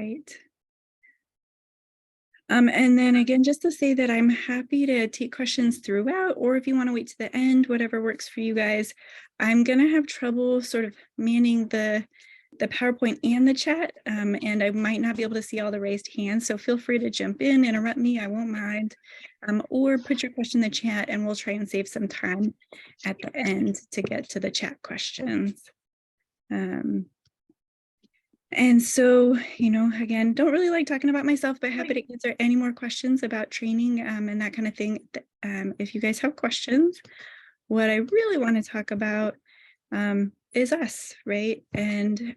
right. And then again, just to say that I'm happy to take questions throughout, or if you want to wait to the end, whatever works for you guys. I'm going to have trouble sort of manning the PowerPoint and the chat, and I might not be able to see all the raised hands. So feel free to jump in, interrupt me, I won't mind, or put your question in the chat and we'll try and save some time at the end to get to the chat questions. And so, again, don't really like talking about myself, but happy to answer any more questions about training and that kind of thing. If you guys have questions, what I really want to talk about is us, right? And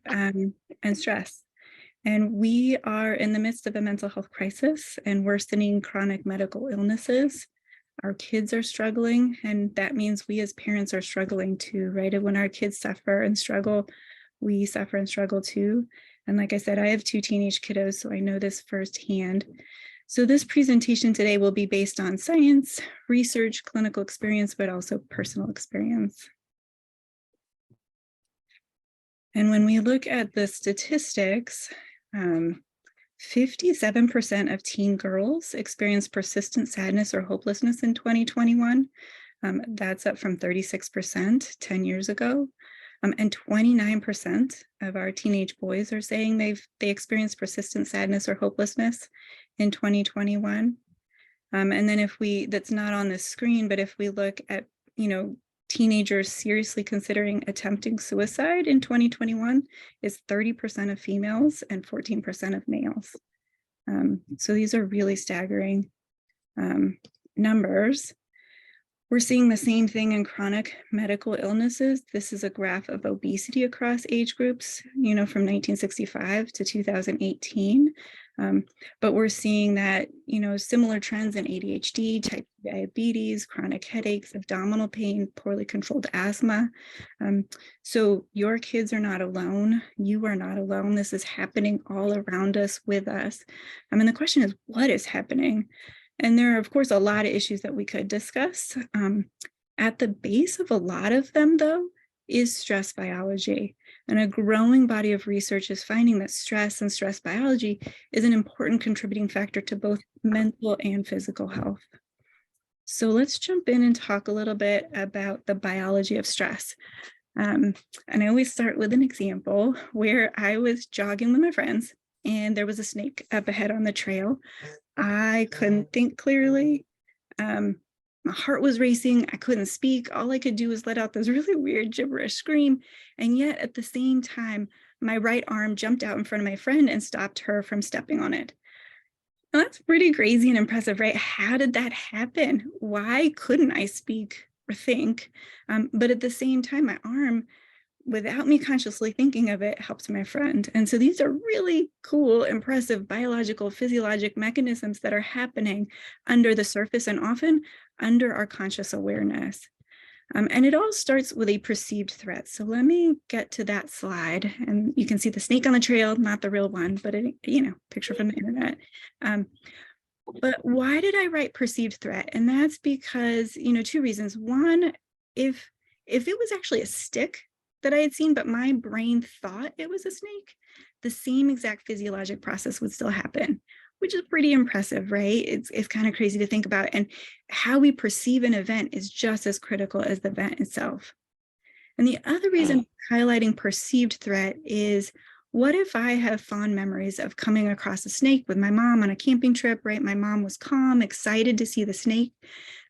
stress. And we are in the midst of a mental health crisis and worsening chronic medical illnesses. Our kids are struggling, and that means we as parents are struggling too, right? And when our kids suffer and struggle, we suffer and struggle too. And like I said, I have 2 teenage kiddos, so I know this firsthand. So this presentation today will be based on science, research, clinical experience, but also personal experience. And when we look at the statistics, 57% of teen girls experienced persistent sadness or hopelessness in 2021. That's up from 36% 10 years ago. And 29% of our teenage boys are saying they experienced persistent sadness or hopelessness in 2021. And then that's not on the screen, but if we look at, teenagers seriously considering attempting suicide in 2021 is 30% of females and 14% of males. So these are really staggering numbers. We're seeing the same thing in chronic medical illnesses. This is a graph of obesity across age groups, from 1965 to 2018. But we're seeing that, similar trends in ADHD, type 2 diabetes, chronic headaches, abdominal pain, poorly controlled asthma. So your kids are not alone. You are not alone. This is happening all around us with us. The question is, what is happening? And there are, of course, a lot of issues that we could discuss. At the base of a lot of them, though, is stress biology. And a growing body of research is finding that stress and stress biology is an important contributing factor to both mental and physical health. So let's jump in and talk a little bit about the biology of stress. And I always start with an example where I was jogging with my friends and there was a snake up ahead on the trail. I couldn't think clearly. My heart was racing. I couldn't speak. All I could do was let out this really weird gibberish scream. And yet at the same time, my right arm jumped out in front of my friend and stopped her from stepping on it. Now, that's pretty crazy and impressive, right? How did that happen? Why couldn't I speak or think? But at the same time, my arm, without me consciously thinking of it, helps my friend. And so these are really cool, impressive biological, physiologic mechanisms that are happening under the surface and often under our conscious awareness. And it all starts with a perceived threat. So let me get to that slide. And you can see the snake on the trail, not the real one, but picture from the internet. But why did I write perceived threat? And that's because, 2 reasons. One, if it was actually a stick that I had seen, but my brain thought it was a snake, the same exact physiologic process would still happen, which is pretty impressive, right? It's kind of crazy to think about. And how we perceive an event is just as critical as the event itself. And the other reason highlighting perceived threat is, what if I have fond memories of coming across a snake with my mom on a camping trip, right? My mom was calm, excited to see the snake.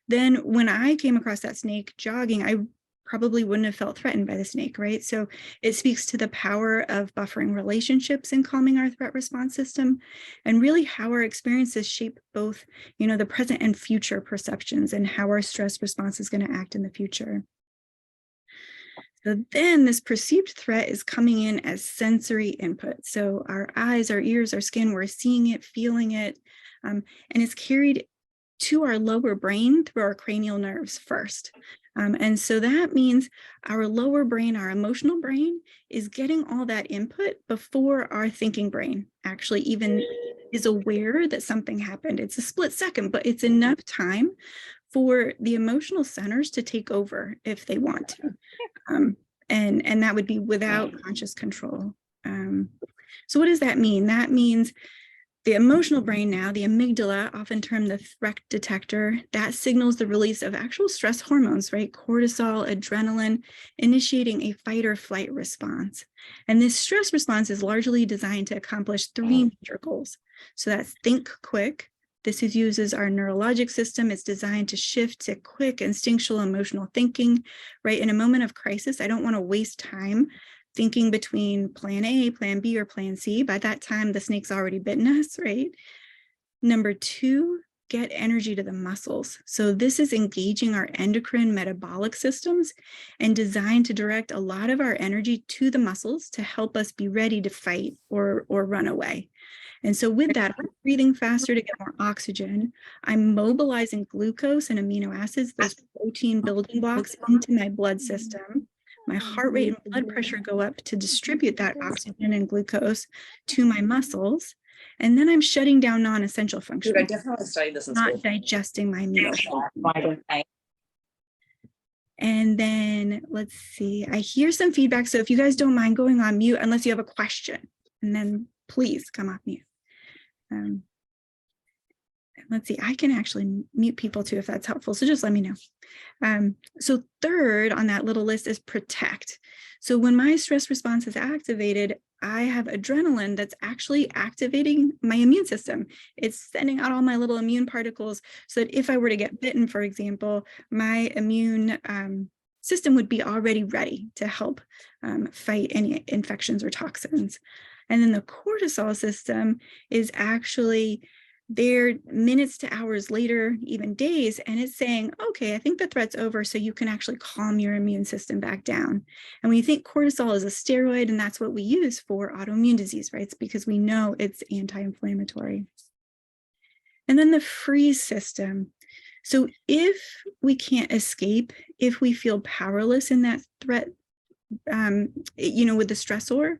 Then when I came across that snake jogging, I probably wouldn't have felt threatened by the snake, right? So it speaks to the power of buffering relationships and calming our threat response system, and really how our experiences shape both, the present and future perceptions and how our stress response is going to act in the future. So then this perceived threat is coming in as sensory input. So our eyes, our ears, our skin, we're seeing it, feeling it, and it's carried to our lower brain through our cranial nerves first. And so that means our lower brain, our emotional brain, is getting all that input before our thinking brain actually even is aware that something happened. It's a split second, but it's enough time for the emotional centers to take over if they want to. And that would be without conscious control. So what does that mean? That means the emotional brain now, the amygdala, often termed the threat detector, that signals the release of actual stress hormones, right? Cortisol, adrenaline, initiating a fight or flight response. And this stress response is largely designed to accomplish three major goals. So that's think quick. This uses our neurologic system. It's designed to shift to quick instinctual emotional thinking, right? In a moment of crisis, I don't want to waste time thinking between plan A, plan B, or plan C. By that time, the snake's already bitten us, right? Number two, get energy to the muscles. So this is engaging our endocrine metabolic systems and designed to direct a lot of our energy to the muscles to help us be ready to fight or run away. And so with that, I'm breathing faster to get more oxygen. I'm mobilizing glucose and amino acids, those protein building blocks, into my blood system. My heart rate and blood pressure go up to distribute that oxygen and glucose to my muscles. And then I'm shutting down non-essential functions. Dude, I definitely studied this in school. Not digesting my meals. And then let's see, I hear some feedback. So if you guys don't mind going on mute, unless you have a question, and then please come off mute. Let's see, I can actually mute people too, if that's helpful. So just let me know. So third on that little list is protect. So when my stress response is activated, I have adrenaline that's actually activating my immune system. It's sending out all my little immune particles so that if I were to get bitten, for example, my immune system would be already ready to help fight any infections or toxins. And then the cortisol system is actually there minutes to hours later, even days, and it's saying, okay, I think the threat's over, so you can actually calm your immune system back down. And when you think cortisol is a steroid, and that's what we use for autoimmune disease, right? It's because we know it's anti-inflammatory. And then the freeze system. So if we can't escape, if we feel powerless in that threat, with the stressor,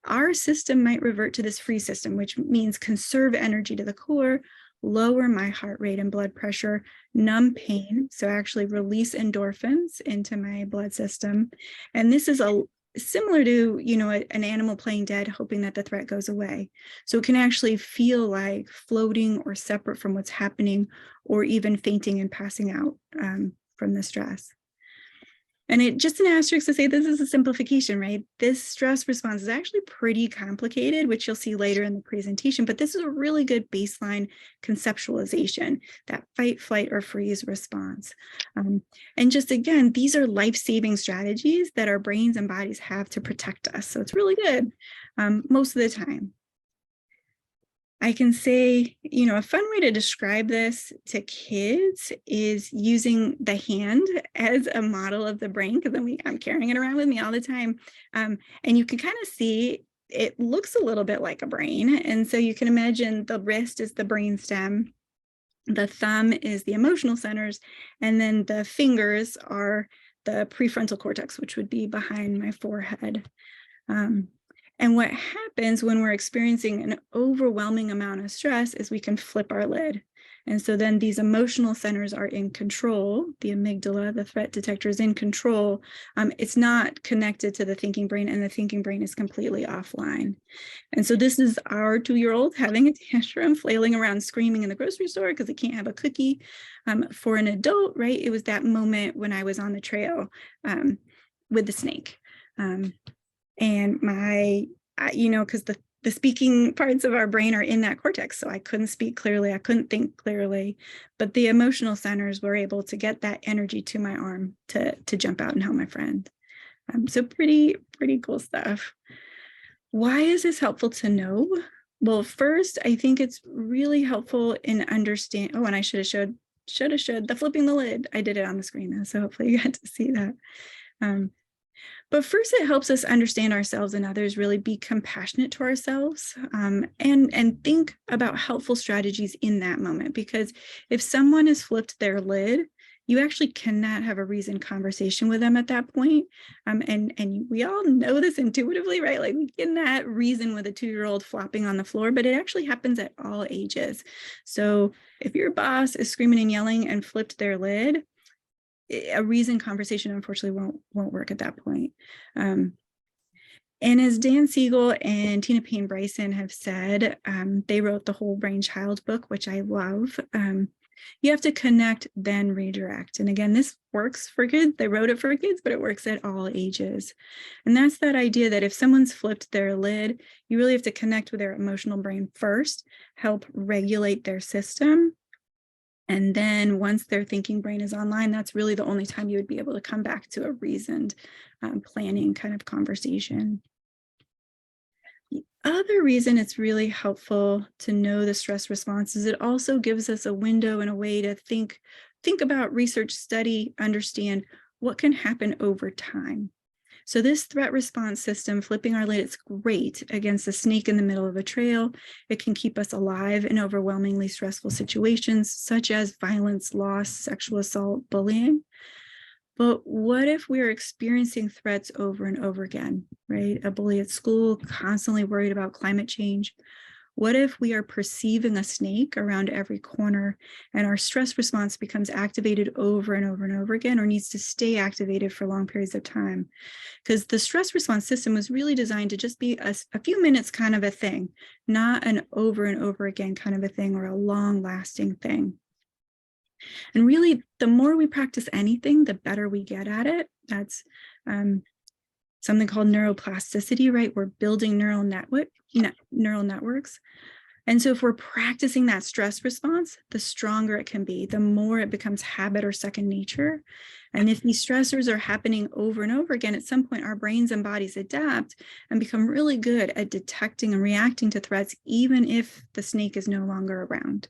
our system might revert to this freeze system, which means conserve energy to the core, lower my heart rate and blood pressure, numb pain, so actually release endorphins into my blood system. And this is similar to, an animal playing dead, hoping that the threat goes away. So it can actually feel like floating or separate from what's happening, or even fainting and passing out from the stress. And it just an asterisk to say this is a simplification, right? This stress response is actually pretty complicated, which you'll see later in the presentation, but this is a really good baseline conceptualization, that fight, flight, or freeze response. And just again, these are life-saving strategies that our brains and bodies have to protect us. So it's really good most of the time. I can say, a fun way to describe this to kids is using the hand as a model of the brain, because I'm carrying it around with me all the time. And you can kind of see it looks a little bit like a brain. And so you can imagine the wrist is the brain stem, the thumb is the emotional centers, and then the fingers are the prefrontal cortex, which would be behind my forehead. And what happens when we're experiencing an overwhelming amount of stress is we can flip our lid. And so then these emotional centers are in control. The amygdala, the threat detector, is in control. It's not connected to the thinking brain, and the thinking brain is completely offline. And so this is our 2-year-old having a tantrum, flailing around, screaming in the grocery store because it can't have a cookie. For an adult, right, it was that moment when I was on the trail with the snake. And because the speaking parts of our brain are in that cortex, so I couldn't speak clearly, I couldn't think clearly, but the emotional centers were able to get that energy to my arm to jump out and help my friend. So pretty cool stuff. Why is this helpful to know? Well, first, I think it's really helpful in understanding. Oh, and I should have showed the flipping the lid. I did it on the screen though, so hopefully you got to see that. But first, it helps us understand ourselves and others, really be compassionate to ourselves, and think about helpful strategies in that moment. Because if someone has flipped their lid, you actually cannot have a reasoned conversation with them at that point. And we all know this intuitively, right? Like we cannot reason with a 2-year-old flopping on the floor, but it actually happens at all ages. So if your boss is screaming and yelling and flipped their lid, a reasoned conversation, unfortunately, won't work at that point. And as Dan Siegel and Tina Payne Bryson have said, they wrote the Whole Brain Child book, which I love. You have to connect, then redirect. And again, this works for kids. They wrote it for kids, but it works at all ages. And that's that idea that if someone's flipped their lid, you really have to connect with their emotional brain first, help regulate their system. And then once their thinking brain is online, that's really the only time you would be able to come back to a reasoned planning kind of conversation. The other reason it's really helpful to know the stress response is it also gives us a window and a way to think about, research, study, understand what can happen over time. So this threat response system, flipping our lid, it's great against a snake in the middle of a trail. It can keep us alive in overwhelmingly stressful situations, such as violence, loss, sexual assault, bullying. But what if we're experiencing threats over and over again, right? A bully at school, constantly worried about climate change. What if we are perceiving a snake around every corner and our stress response becomes activated over and over and over again, or needs to stay activated for long periods of time? Because the stress response system was really designed to just be a few minutes kind of a thing, not an over and over again kind of a thing or a long lasting thing. And really, the more we practice anything, the better we get at it. That's something called neuroplasticity, right? We're building neural networks. And so if we're practicing that stress response, the stronger it can be, the more it becomes habit or second nature. And if these stressors are happening over and over again, at some point, our brains and bodies adapt and become really good at detecting and reacting to threats, even if the snake is no longer around.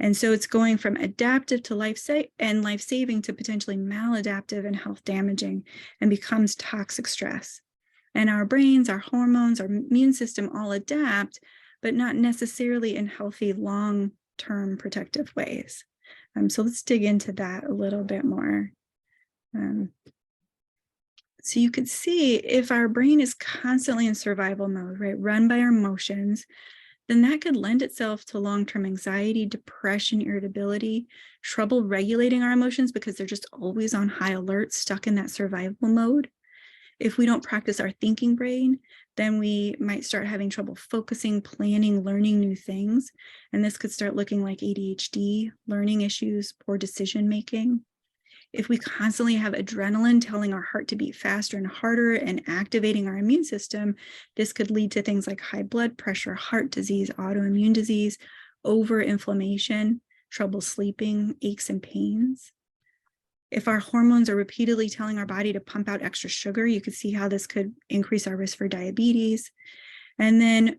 And so it's going from adaptive to life-saving to potentially maladaptive and health damaging, and becomes toxic stress. And our brains, our hormones, our immune system all adapt, but not necessarily in healthy, long-term protective ways. So let's dig into that a little bit more. So you could see if our brain is constantly in survival mode, right, run by our emotions, then that could lend itself to long-term anxiety, depression, irritability, trouble regulating our emotions because they're just always on high alert, stuck in that survival mode. If we don't practice our thinking brain, then we might start having trouble focusing, planning, learning new things. And this could start looking like ADHD, learning issues, poor decision-making. If we constantly have adrenaline telling our heart to beat faster and harder and activating our immune system, this could lead to things like high blood pressure, heart disease, autoimmune disease, overinflammation, trouble sleeping, aches and pains. If our hormones are repeatedly telling our body to pump out extra sugar, you could see how this could increase our risk for diabetes. And then,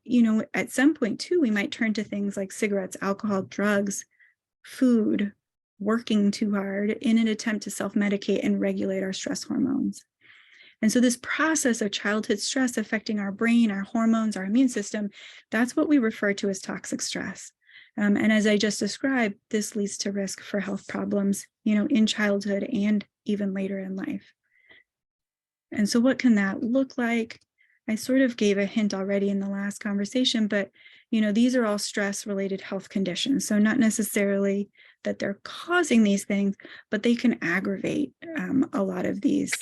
at some point too, we might turn to things like cigarettes, alcohol, drugs, food, working too hard in an attempt to self-medicate and regulate our stress hormones. And so this process of childhood stress affecting our brain, our hormones, our immune system, that's what we refer to as toxic stress. And as I just described, this leads to risk for health problems, in childhood and even later in life. And so what can that look like? I sort of gave a hint already in the last conversation, but these are all stress-related health conditions. So not necessarily that they're causing these things, but they can aggravate a lot of these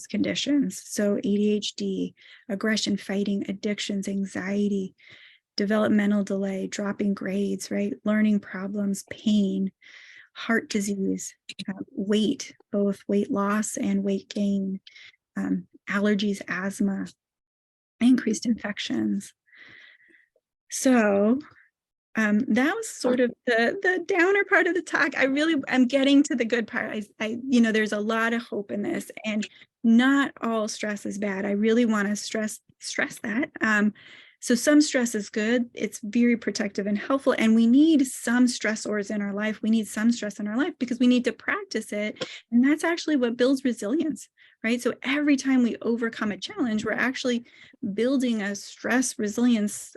conditions. So ADHD, aggression, fighting, addictions, anxiety, developmental delay, dropping grades, right? Learning problems, pain, heart disease, weight, both weight loss and weight gain, allergies, asthma, increased infections. So that was sort of the downer part of the talk. I'm getting to the good part. There's a lot of hope in this, and not all stress is bad. I really want to stress that. So some stress is good. It's very protective and helpful. And we need some stressors in our life. We need some stress in our life because we need to practice it. And that's actually what builds resilience, right? So every time we overcome a challenge, we're actually building a stress resilience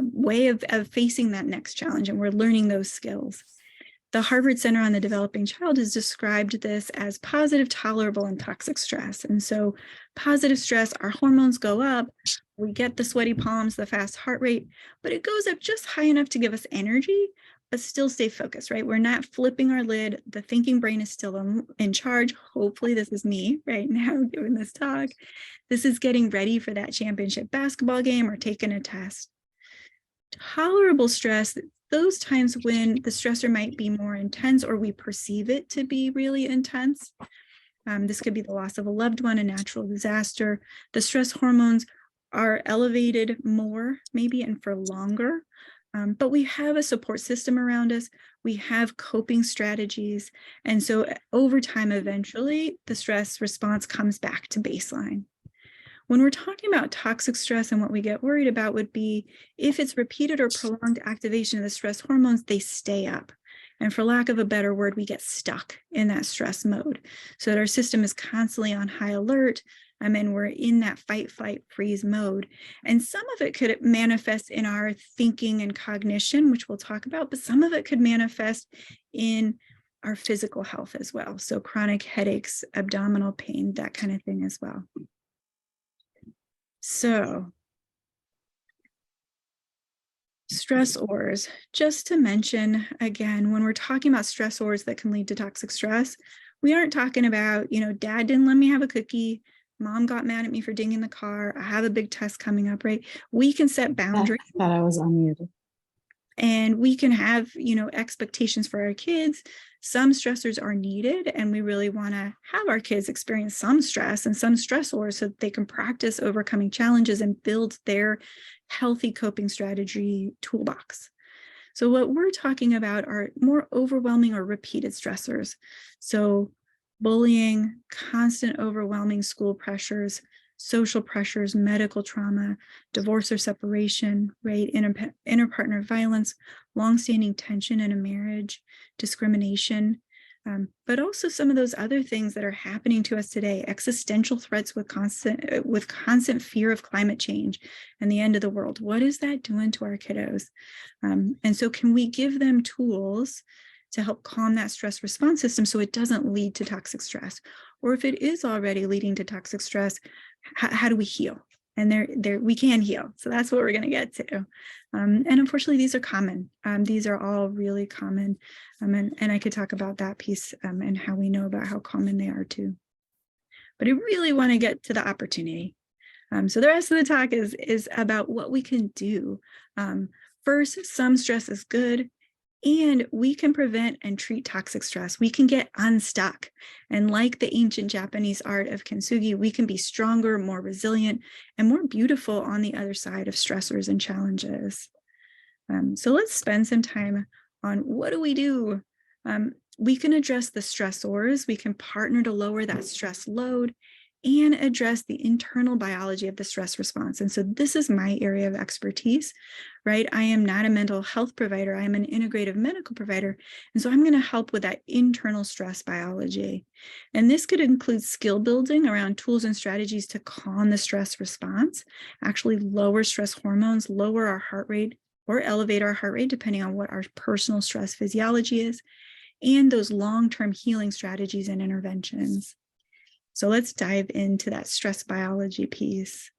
way of facing that next challenge. And we're learning those skills. The Harvard Center on the Developing Child has described this as positive, tolerable, and toxic stress. And so positive stress, our hormones go up, we get the sweaty palms, the fast heart rate, but it goes up just high enough to give us energy, but still stay focused, right? We're not flipping our lid. The thinking brain is still in charge. Hopefully this is me right now giving this talk. This is getting ready for that championship basketball game or taking a test. Tolerable stress, those times when the stressor might be more intense or we perceive it to be really intense. This could be the loss of a loved one, a natural disaster. The stress hormones are elevated more, maybe, and for longer. But we have a support system around us. We have coping strategies. And so over time, eventually, the stress response comes back to baseline. When we're talking about toxic stress, and what we get worried about would be if it's repeated or prolonged activation of the stress hormones, they stay up. And for lack of a better word, we get stuck in that stress mode so that our system is constantly on high alert. And we're in that fight, flight, freeze mode. And some of it could manifest in our thinking and cognition, which we'll talk about, but some of it could manifest in our physical health as well. So chronic headaches, abdominal pain, that kind of thing as well. So stressors, just to mention again, when we're talking about stressors that can lead to toxic stress, we aren't talking about, dad didn't let me have a cookie, mom got mad at me for dinging the car, I have a big test coming up, right? We can set boundaries. I thought I was unmuted. And we can have, expectations for our kids. Some stressors are needed, and we really want to have our kids experience some stress and some stressors so that they can practice overcoming challenges and build their healthy coping strategy toolbox. So what we're talking about are more overwhelming or repeated stressors. So bullying, constant overwhelming school pressures, social pressures, medical trauma, divorce or separation, right? Interpartner violence, longstanding tension in a marriage, discrimination, but also some of those other things that are happening to us today, existential threats with constant fear of climate change and the end of the world. What is that doing to our kiddos? And so can we give them tools to help calm that stress response system so it doesn't lead to toxic stress? Or if it is already leading to toxic stress, how do we heal? And we can heal. So that's what we're going to get to. And unfortunately, these are common. These are all really common. And I could talk about that piece and how we know about how common they are too. But I really want to get to the opportunity. So the rest of the talk is about what we can do. First, some stress is good. And we can prevent and treat toxic stress. We can get unstuck. And like the ancient Japanese art of kintsugi, we can be stronger, more resilient, and more beautiful on the other side of stressors and challenges. So let's spend some time on what do we do? We can address the stressors. We can partner to lower that stress load and address the internal biology of the stress response. And so this is my area of expertise, right? I am not a mental health provider. I am an integrative medical provider. And so I'm going to help with that internal stress biology. And this could include skill building around tools and strategies to calm the stress response, actually lower stress hormones, lower our heart rate, or elevate our heart rate, depending on what our personal stress physiology is, and those long-term healing strategies and interventions. So let's dive into that stress biology piece.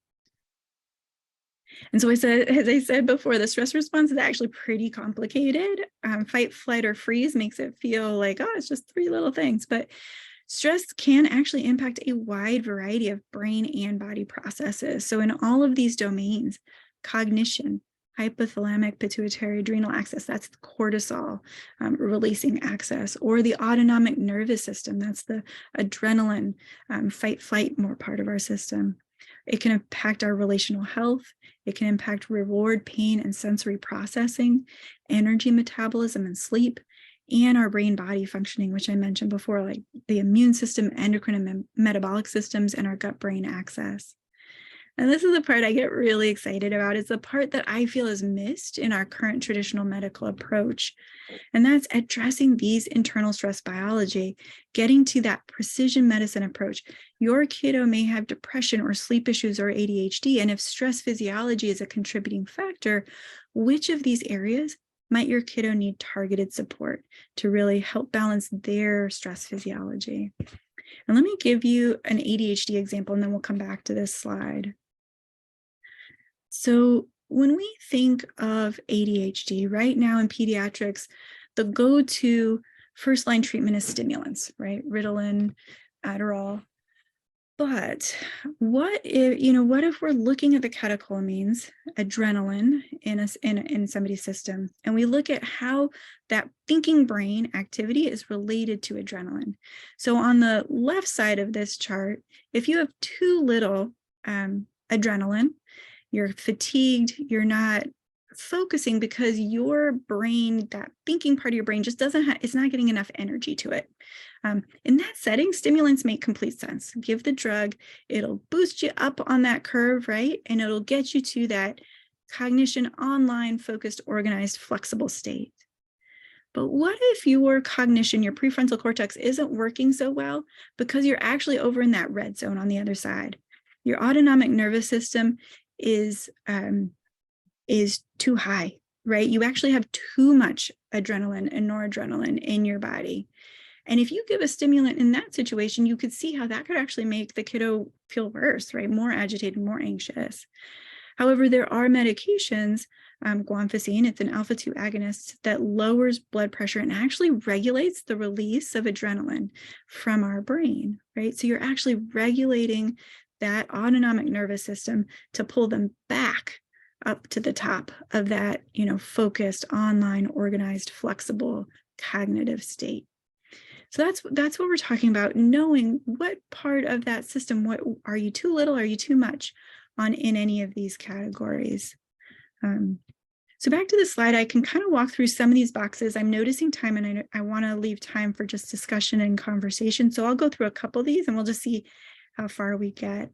And so as I said before, the stress response is actually pretty complicated. Fight, flight, or freeze makes it feel like, oh, it's just 3 little things. But stress can actually impact a wide variety of brain and body processes. So in all of these domains, cognition, hypothalamic pituitary adrenal axis, that's the cortisol releasing axis, or the autonomic nervous system, that's the adrenaline fight flight more part of our system. It can impact our relational health. It can impact reward, pain, and sensory processing, energy metabolism and sleep, and our brain body functioning, which I mentioned before, like the immune system, endocrine and metabolic systems, and our gut brain axis. And this is the part I get really excited about. It's the part that I feel is missed in our current traditional medical approach. And that's addressing these internal stress biology, getting to that precision medicine approach. Your kiddo may have depression or sleep issues or ADHD. And if stress physiology is a contributing factor, which of these areas might your kiddo need targeted support to really help balance their stress physiology? And let me give you an ADHD example, and then we'll come back to this slide. So when we think of ADHD right now in pediatrics, the go-to first-line treatment is stimulants, right? Ritalin, Adderall. But what if we're looking at the catecholamines, adrenaline in somebody's system, and we look at how that thinking brain activity is related to adrenaline? So on the left side of this chart, if you have too little adrenaline, you're fatigued, you're not focusing because your brain, that thinking part of your brain, just it's not getting enough energy to it. In that setting, stimulants make complete sense. Give the drug, it'll boost you up on that curve, right? And it'll get you to that cognition, online, focused, organized, flexible state. But what if your cognition, your prefrontal cortex, isn't working so well because you're actually over in that red zone on the other side? Your autonomic nervous system is too high, right? You actually have too much adrenaline and noradrenaline in your body. And if you give a stimulant in that situation, you could see how that could actually make the kiddo feel worse, right? More agitated, more anxious. However, there are medications, guanfacine, it's an alpha-2 agonist that lowers blood pressure and actually regulates the release of adrenaline from our brain, right? So you're actually regulating that autonomic nervous system to pull them back up to the top of that, focused, online, organized, flexible, cognitive state. So that's what we're talking about, knowing what part of that system, what are you too little, are you too much in any of these categories. So back to the slide, I can kind of walk through some of these boxes. I'm noticing time, and I want to leave time for just discussion and conversation. So I'll go through a couple of these and we'll just see how far we get.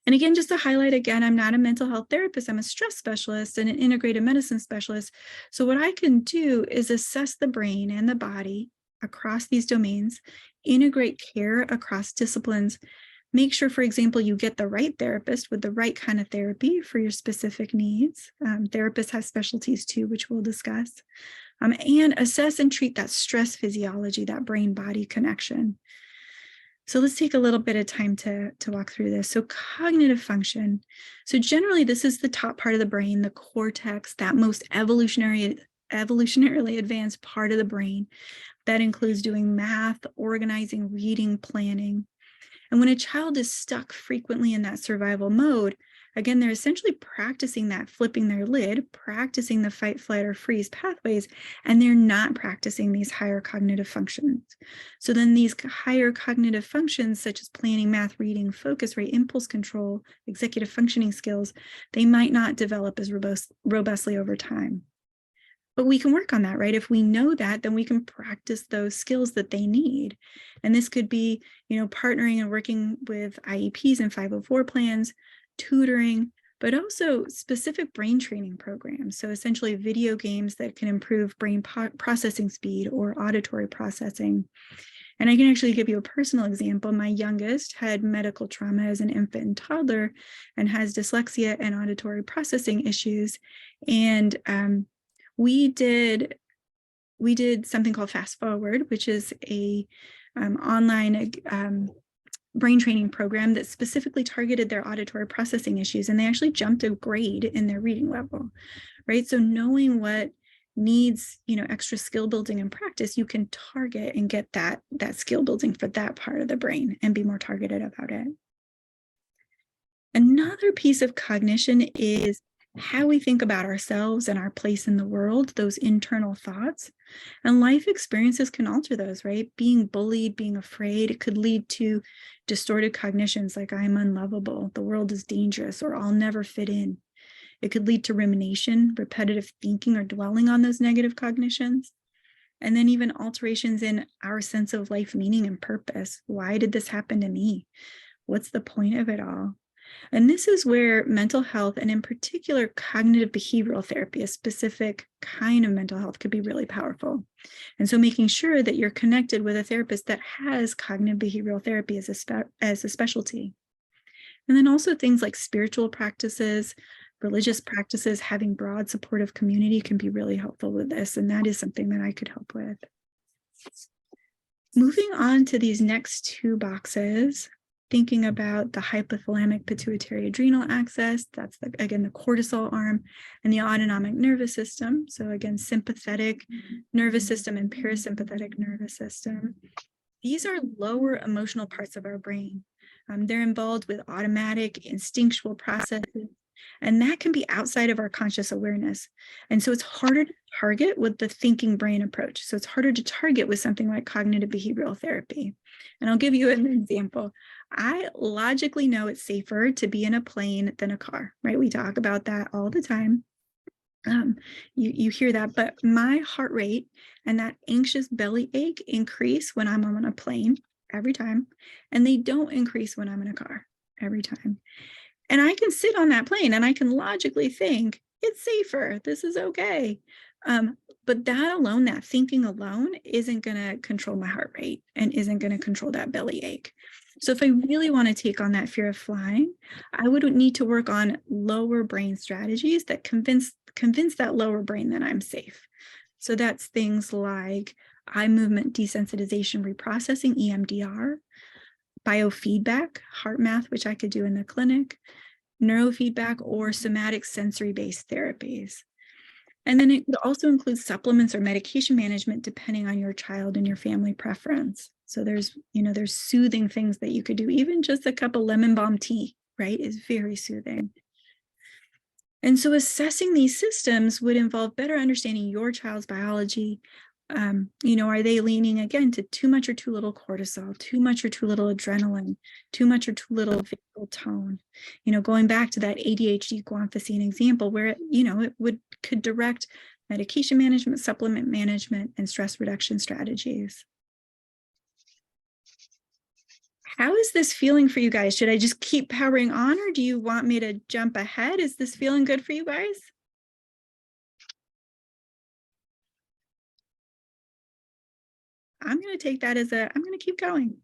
And again, just to highlight again, I'm not a mental health therapist. I'm a stress specialist and an integrated medicine specialist. So what I can do is assess the brain and the body across these domains, integrate care across disciplines, make sure, for example, you get the right therapist with the right kind of therapy for your specific needs. Therapists have specialties too, which we'll discuss. And assess and treat that stress physiology, that brain-body connection. So let's take a little bit of time to walk through this. So cognitive function. So generally, this is the top part of the brain, the cortex, that most evolutionarily advanced part of the brain. That includes doing math, organizing, reading, planning. And when a child is stuck frequently in that survival mode, again, they're essentially practicing that flipping their lid, practicing the fight, flight, or freeze pathways, and they're not practicing these higher cognitive functions. So then these higher cognitive functions, such as planning, math, reading, focus rate, impulse control, executive functioning skills, they might not develop as robustly over time. But we can work on that, right? If we know that, then we can practice those skills that they need. And this could be, partnering and working with IEPs and 504 plans, tutoring, but also specific brain training programs. So essentially video games that can improve brain processing speed or auditory processing. And I can actually give you a personal example. My youngest had medical trauma as an infant and toddler and has dyslexia and auditory processing issues. And we did something called Fast Forward, which is a online brain training program that specifically targeted their auditory processing issues, and they actually jumped a grade in their reading level, right? So knowing what needs, extra skill building and practice, you can target and get that skill building for that part of the brain and be more targeted about it. Another piece of cognition is how we think about ourselves and our place in the world, those internal thoughts. And life experiences can alter those, right? Being bullied, being afraid, it could lead to distorted cognitions like I'm unlovable, the world is dangerous, or I'll never fit in. It could lead to rumination, repetitive thinking, or dwelling on those negative cognitions. And then even alterations in our sense of life meaning and purpose. Why did this happen to me? What's the point of it all? And this is where mental health, and in particular cognitive behavioral therapy, a specific kind of mental health, could be really powerful. And so making sure that you're connected with a therapist that has cognitive behavioral therapy as a specialty. And then also things like spiritual practices, religious practices, having broad supportive community can be really helpful with this. And that is something that I could help with. Moving on to these next two boxes. thinking about the hypothalamic pituitary adrenal axis, that's again the cortisol arm, and the autonomic nervous system. So again, sympathetic nervous system and parasympathetic nervous system. These are lower emotional parts of our brain. They're involved with automatic, instinctual processes, and that can be outside of our conscious awareness. And so it's harder to target with the thinking brain approach. So it's harder to target with something like cognitive behavioral therapy. And I'll give you an example. I logically know it's safer to be in a plane than a car, right? We talk about that all the time. You hear that, but my heart rate and that anxious belly ache increase when I'm on a plane every time, and they don't increase when I'm in a car every time. And I can sit on that plane and I can logically think it's safer, this is okay. But that alone, that thinking alone, isn't going to control my heart rate and isn't going to control that belly ache. So if I really want to take on that fear of flying, I would need to work on lower brain strategies that convince that lower brain that I'm safe. So that's things like eye movement desensitization reprocessing, EMDR, biofeedback, heart math, which I could do in the clinic, neurofeedback, or somatic sensory-based therapies. And then it also includes supplements or medication management depending on your child and your family preference. So there's soothing things that you could do. Even just a cup of lemon balm tea, right, is very soothing. And so assessing these systems would involve better understanding your child's biology. Are they leaning, again, to too much or too little cortisol, too much or too little adrenaline, too much or too little vagal tone? Going back to that ADHD guanfacine example where, it could direct medication management, supplement management, and stress reduction strategies. How is this feeling for you guys? Should I just keep powering on, or do you want me to jump ahead? Is this feeling good for you guys? I'm going to take that as I'm going to keep going.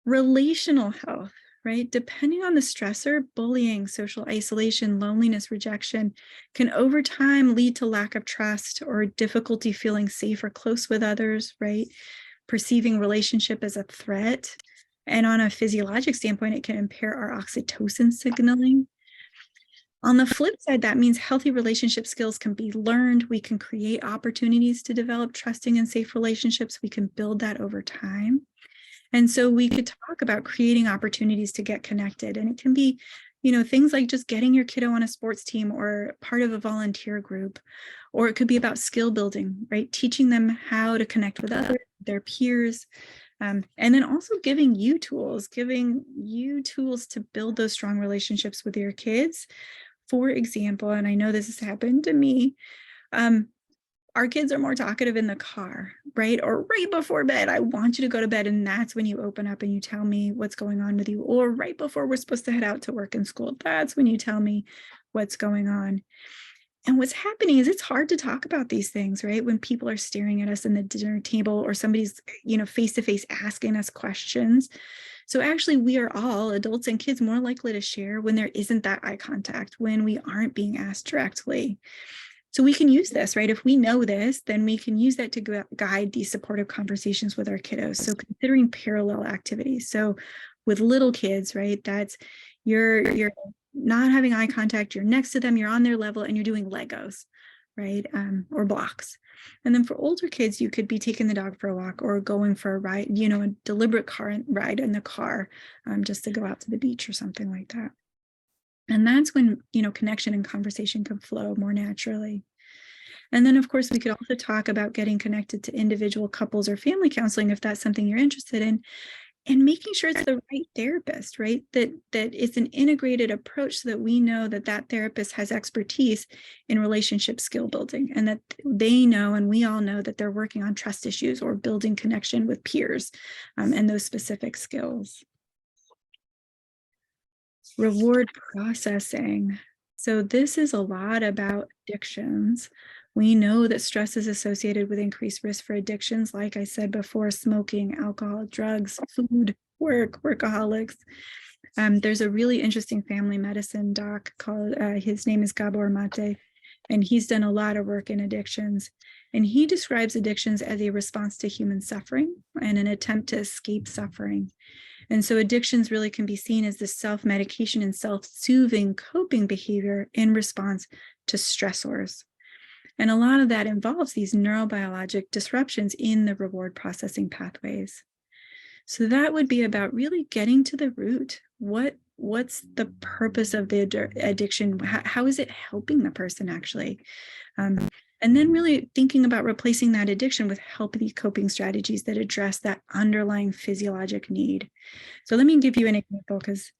Relational health, right? Depending on the stressor, bullying, social isolation, loneliness, rejection can over time lead to lack of trust or difficulty feeling safe or close with others, right? Perceiving relationship as a threat. And on a physiologic standpoint, it can impair our oxytocin signaling. On the flip side, that means healthy relationship skills can be learned. We can create opportunities to develop trusting and safe relationships. We can build that over time. And so we could talk about creating opportunities to get connected. And it can be, things like just getting your kiddo on a sports team or part of a volunteer group, or it could be about skill building, right? Teaching them how to connect with others, their peers, and then also giving you tools to build those strong relationships with your kids. For example, and I know this has happened to me, our kids are more talkative in the car, right? Or right before bed, I want you to go to bed. And that's when you open up and you tell me what's going on with you. Or right before we're supposed to head out to work and school, that's when you tell me what's going on. And what's happening is it's hard to talk about these things, right? When people are staring at us in the dinner table or somebody's, face-to-face asking us questions. So actually, we are all, adults and kids, more likely to share when there isn't that eye contact, when we aren't being asked directly. So we can use this, right? If we know this, then we can use that to guide these supportive conversations with our kiddos. So considering parallel activities. So with little kids, right, that's you're not having eye contact, you're next to them, you're on their level, and you're doing Legos, right? Or blocks. And then for older kids, you could be taking the dog for a walk or going for a ride, a deliberate car ride in the car, just to go out to the beach or something like that. And that's when, connection and conversation can flow more naturally. And then, of course, we could also talk about getting connected to individual couples or family counseling if that's something you're interested in, and making sure it's the right therapist, right? That it's an integrated approach so that we know that therapist has expertise in relationship skill building, and that they know, and we all know, that they're working on trust issues or building connection with peers, and those specific skills. Reward processing. So this is a lot about addictions. We know that stress is associated with increased risk for addictions, like I said before: smoking, alcohol, drugs, food, work, workaholics. There's a really interesting family medicine doc called, his name is Gabor Mate, And he's done a lot of work in addictions. And he describes addictions as a response to human suffering and an attempt to escape suffering. And so addictions really can be seen as the self-medication and self-soothing coping behavior in response to stressors. And a lot of that involves these neurobiologic disruptions in the reward processing pathways. So that would be about really getting to the root. What's the purpose of the addiction? How is it helping the person actually? And then really thinking about replacing that addiction with healthy coping strategies that address that underlying physiologic need. So let me give you an example, because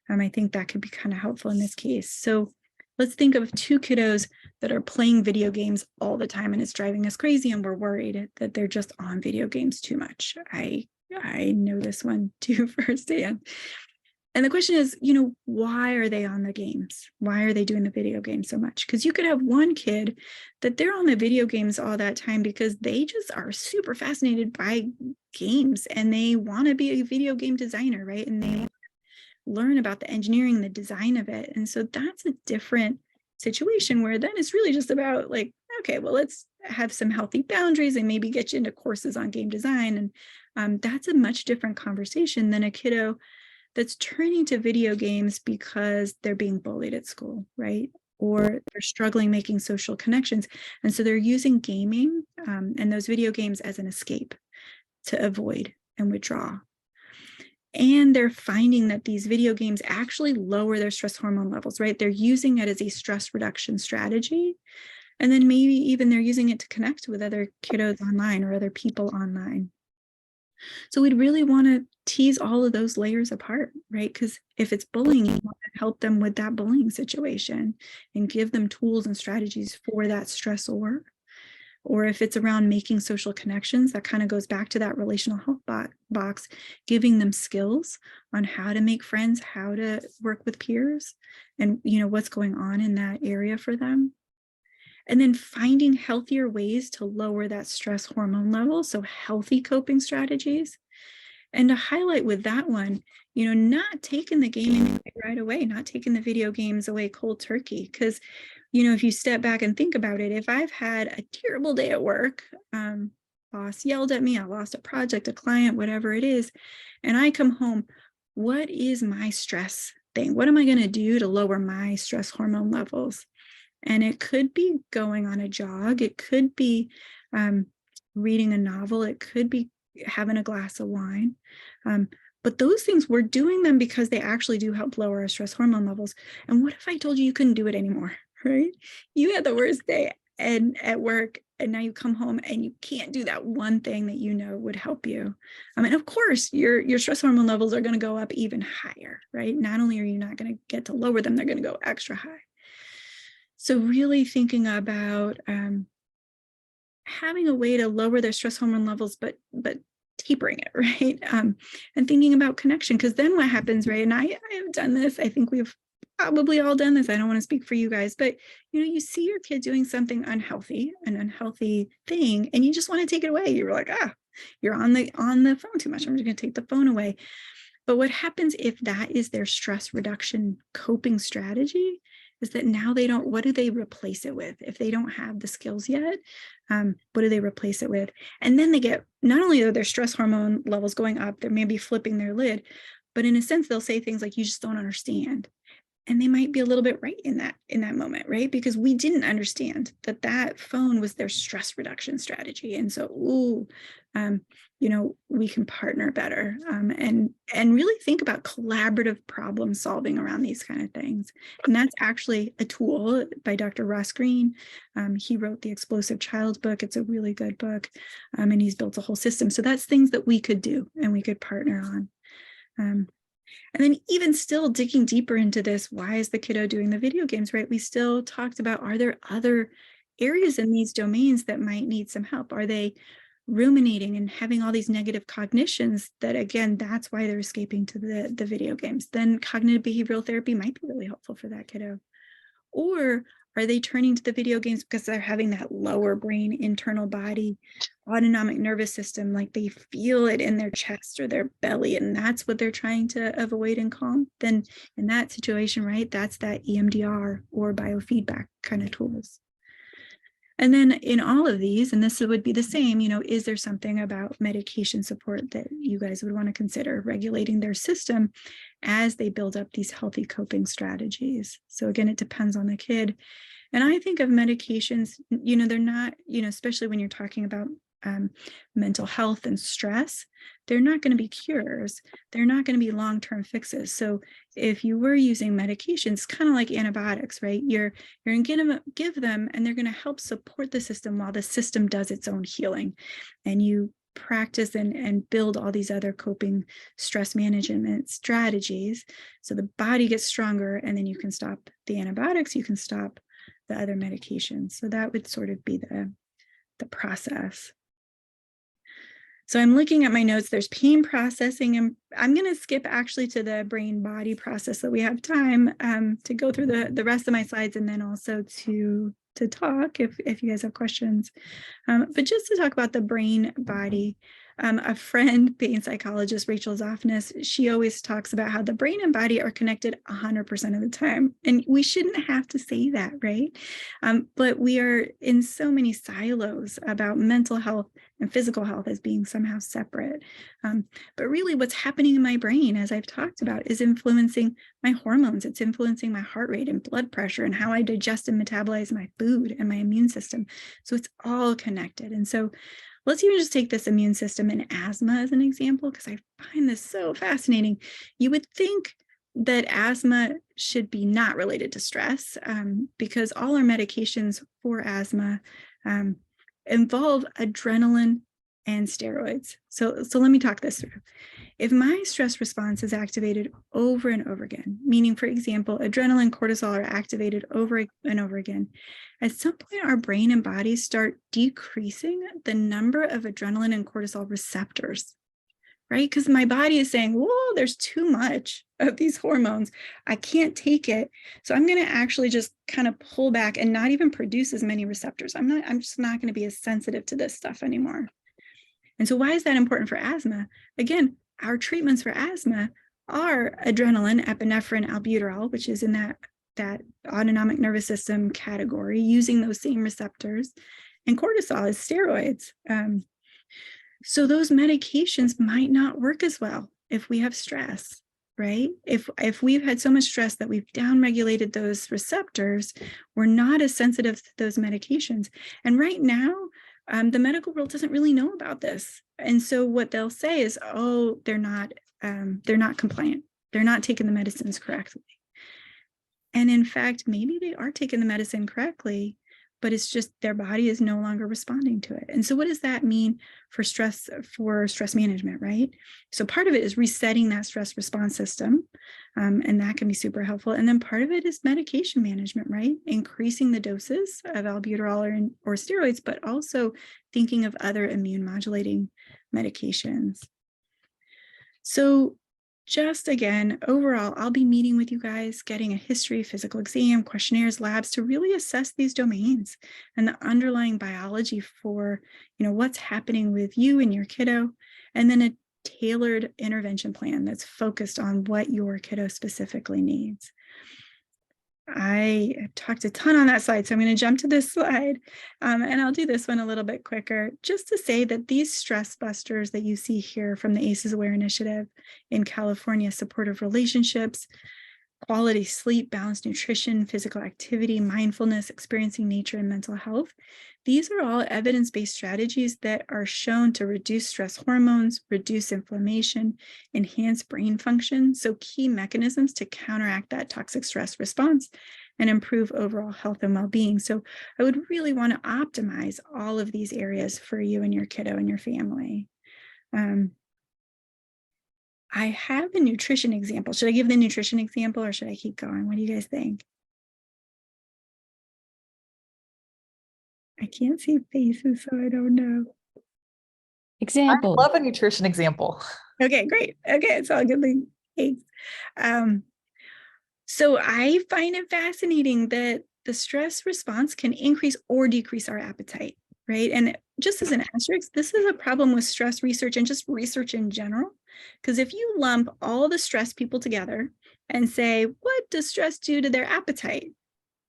I think that could be kind of helpful in this case. So let's think of two kiddos that are playing video games all the time, and it's driving us crazy, and we're worried that they're just on video games too much. I know this one too firsthand. And the question is, why are they on the games? Why are they doing the video games so much? Because you could have one kid that they're on the video games all that time because they just are super fascinated by games and they want to be a video game designer, right? And they learn about the engineering, the design of it. And so that's a different situation where then it's really just about like, okay, well, let's have some healthy boundaries and maybe get you into courses on game design. And that's a much different conversation than a kiddo that's turning to video games because they're being bullied at school, right? Or they're struggling making social connections. And so they're using gaming and those video games as an escape to avoid and withdraw. And they're finding that these video games actually lower their stress hormone levels, right? They're using it as a stress reduction strategy. And then maybe even they're using it to connect with other kiddos online or other people online. So we'd really want to tease all of those layers apart, right? Because if it's bullying, you want to help them with that bullying situation and give them tools and strategies for that stressor. Or if it's around making social connections, that kind of goes back to that relational health box, giving them skills on how to make friends, how to work with peers, and what's going on in that area for them. And then finding healthier ways to lower that stress hormone level, so healthy coping strategies. And to highlight with that one, not taking the gaming right away, not taking the video games away cold turkey. Because, if you step back and think about it, if I've had a terrible day at work, boss yelled at me, I lost a project, a client, whatever it is, and I come home, what is my stress thing? What am I going to do to lower my stress hormone levels? And it could be going on a jog. It could be reading a novel. It could be having a glass of wine. But those things, we're doing them because they actually do help lower our stress hormone levels. And what if I told you couldn't do it anymore, right? You had the worst day at work, and now you come home and you can't do that one thing that would help you. And of course, your stress hormone levels are going to go up even higher, right? Not only are you not going to get to lower them, they're going to go extra high. So really thinking about having a way to lower their stress hormone levels, but tapering it, right? And thinking about connection, because then what happens, right? And I have done this. I think we've probably all done this. I don't want to speak for you guys, but you see your kid doing something unhealthy, an unhealthy thing, and you just want to take it away. You're like, you're on the phone too much. I'm just going to take the phone away. But what happens if that is their stress reduction coping strategy is that now what do they replace it with? If they don't have the skills yet, what do they replace it with? And then they get, not only are their stress hormone levels going up, they're maybe flipping their lid, but in a sense, they'll say things like, you just don't understand. And they might be a little bit right in that moment, right? Because we didn't understand that phone was their stress reduction strategy. And so, we can partner better and really think about collaborative problem solving around these kind of things. And that's actually a tool by Dr. Ross Green. He wrote the Explosive Child book. It's a really good book. And he's built a whole system. So that's things that we could do and we could partner on. And then even still digging deeper into this, why is the kiddo doing the video games, right? We still talked about, are there other areas in these domains that might need some help? Are they ruminating and having all these negative cognitions that, again, that's why they're escaping to the video games? Then cognitive behavioral therapy might be really helpful for that kiddo. Or are they turning to the video games because they're having that lower brain, internal body, autonomic nervous system, like they feel it in their chest or their belly, and that's what they're trying to avoid and calm? Then in that situation, right, that's that EMDR or biofeedback kind of tools. And then in all of these, and this would be the same, is there something about medication support that you guys would want to consider regulating their system as they build up these healthy coping strategies? So again, it depends on the kid. And I think of medications, they're not, especially when you're talking about mental health and stress, they're not going to be cures. They're not going to be long-term fixes. So if you were using medications, kind of like antibiotics, right? You're going to give them, and they're going to help support the system while the system does its own healing. And you practice and build all these other coping stress management strategies. So the body gets stronger, and then you can stop the antibiotics, you can stop the other medications. So that would sort of be the process. So I'm looking at my notes, there's pain processing, and I'm going to skip actually to the brain body process so we have time to go through the rest of my slides, and then also to talk if you guys have questions. But just to talk about the brain body, a friend, pain psychologist, Rachel Zoffness, she always talks about how the brain and body are connected 100% of the time. And we shouldn't have to say that, right? But we are in so many silos about mental health and physical health as being somehow separate. But really what's happening in my brain, as I've talked about, is influencing my hormones. It's influencing my heart rate and blood pressure and how I digest and metabolize my food and my immune system. So it's all connected. And so let's even just take this immune system and asthma as an example, because I find this so fascinating. You would think that asthma should be not related to stress because all our medications for asthma involve adrenaline and steroids. So let me talk this through. If my stress response is activated over and over again, meaning, for example, adrenaline, cortisol are activated over and over again, at some point our brain and body start decreasing the number of adrenaline and cortisol receptors, right? Because my body is saying, whoa, there's too much of these hormones. I can't take it. So I'm going to actually just kind of pull back and not even produce as many receptors. I'm just not going to be as sensitive to this stuff anymore. And so why is that important for asthma? Again, our treatments for asthma are adrenaline, epinephrine, albuterol, which is in that autonomic nervous system category, using those same receptors, and cortisol is steroids. So those medications might not work as well if we have stress, right? If we've had so much stress that we've downregulated those receptors, we're not as sensitive to those medications. And right now, the medical world doesn't really know about this. And so what they'll say is, oh, they're not compliant. They're not taking the medicines correctly. And in fact, maybe they are taking the medicine correctly, but it's just their body is no longer responding to it. And so what does that mean for stress management, right? So part of it is resetting that stress response system, and that can be super helpful. And then part of it is medication management, right? Increasing the doses of albuterol or steroids, but also thinking of other immune modulating medications. So just again, overall, I'll be meeting with you guys, getting a history, physical exam, questionnaires, labs to really assess these domains and the underlying biology for, what's happening with you and your kiddo, and then a tailored intervention plan that's focused on what your kiddo specifically needs. I talked a ton on that slide, so I'm going to jump to this slide, and I'll do this one a little bit quicker, just to say that these stress busters that you see here from the ACEs Aware Initiative in California, supportive relationships, quality sleep, balanced nutrition, physical activity, mindfulness, experiencing nature, and mental health. These are all evidence-based strategies that are shown to reduce stress hormones, reduce inflammation, enhance brain function. So key mechanisms to counteract that toxic stress response and improve overall health and well-being. So I would really want to optimize all of these areas for you and your kiddo and your family. I have a nutrition example. Should I give the nutrition example or should I keep going? What do you guys think? I can't see faces, so I don't know. Example. I love a nutrition example. Okay, great. Okay, so I'll give the case. So I find it fascinating that the stress response can increase or decrease our appetite, right? And just as an asterisk, this is a problem with stress research and just research in general. Because if you lump all the stress people together and say, what does stress do to their appetite?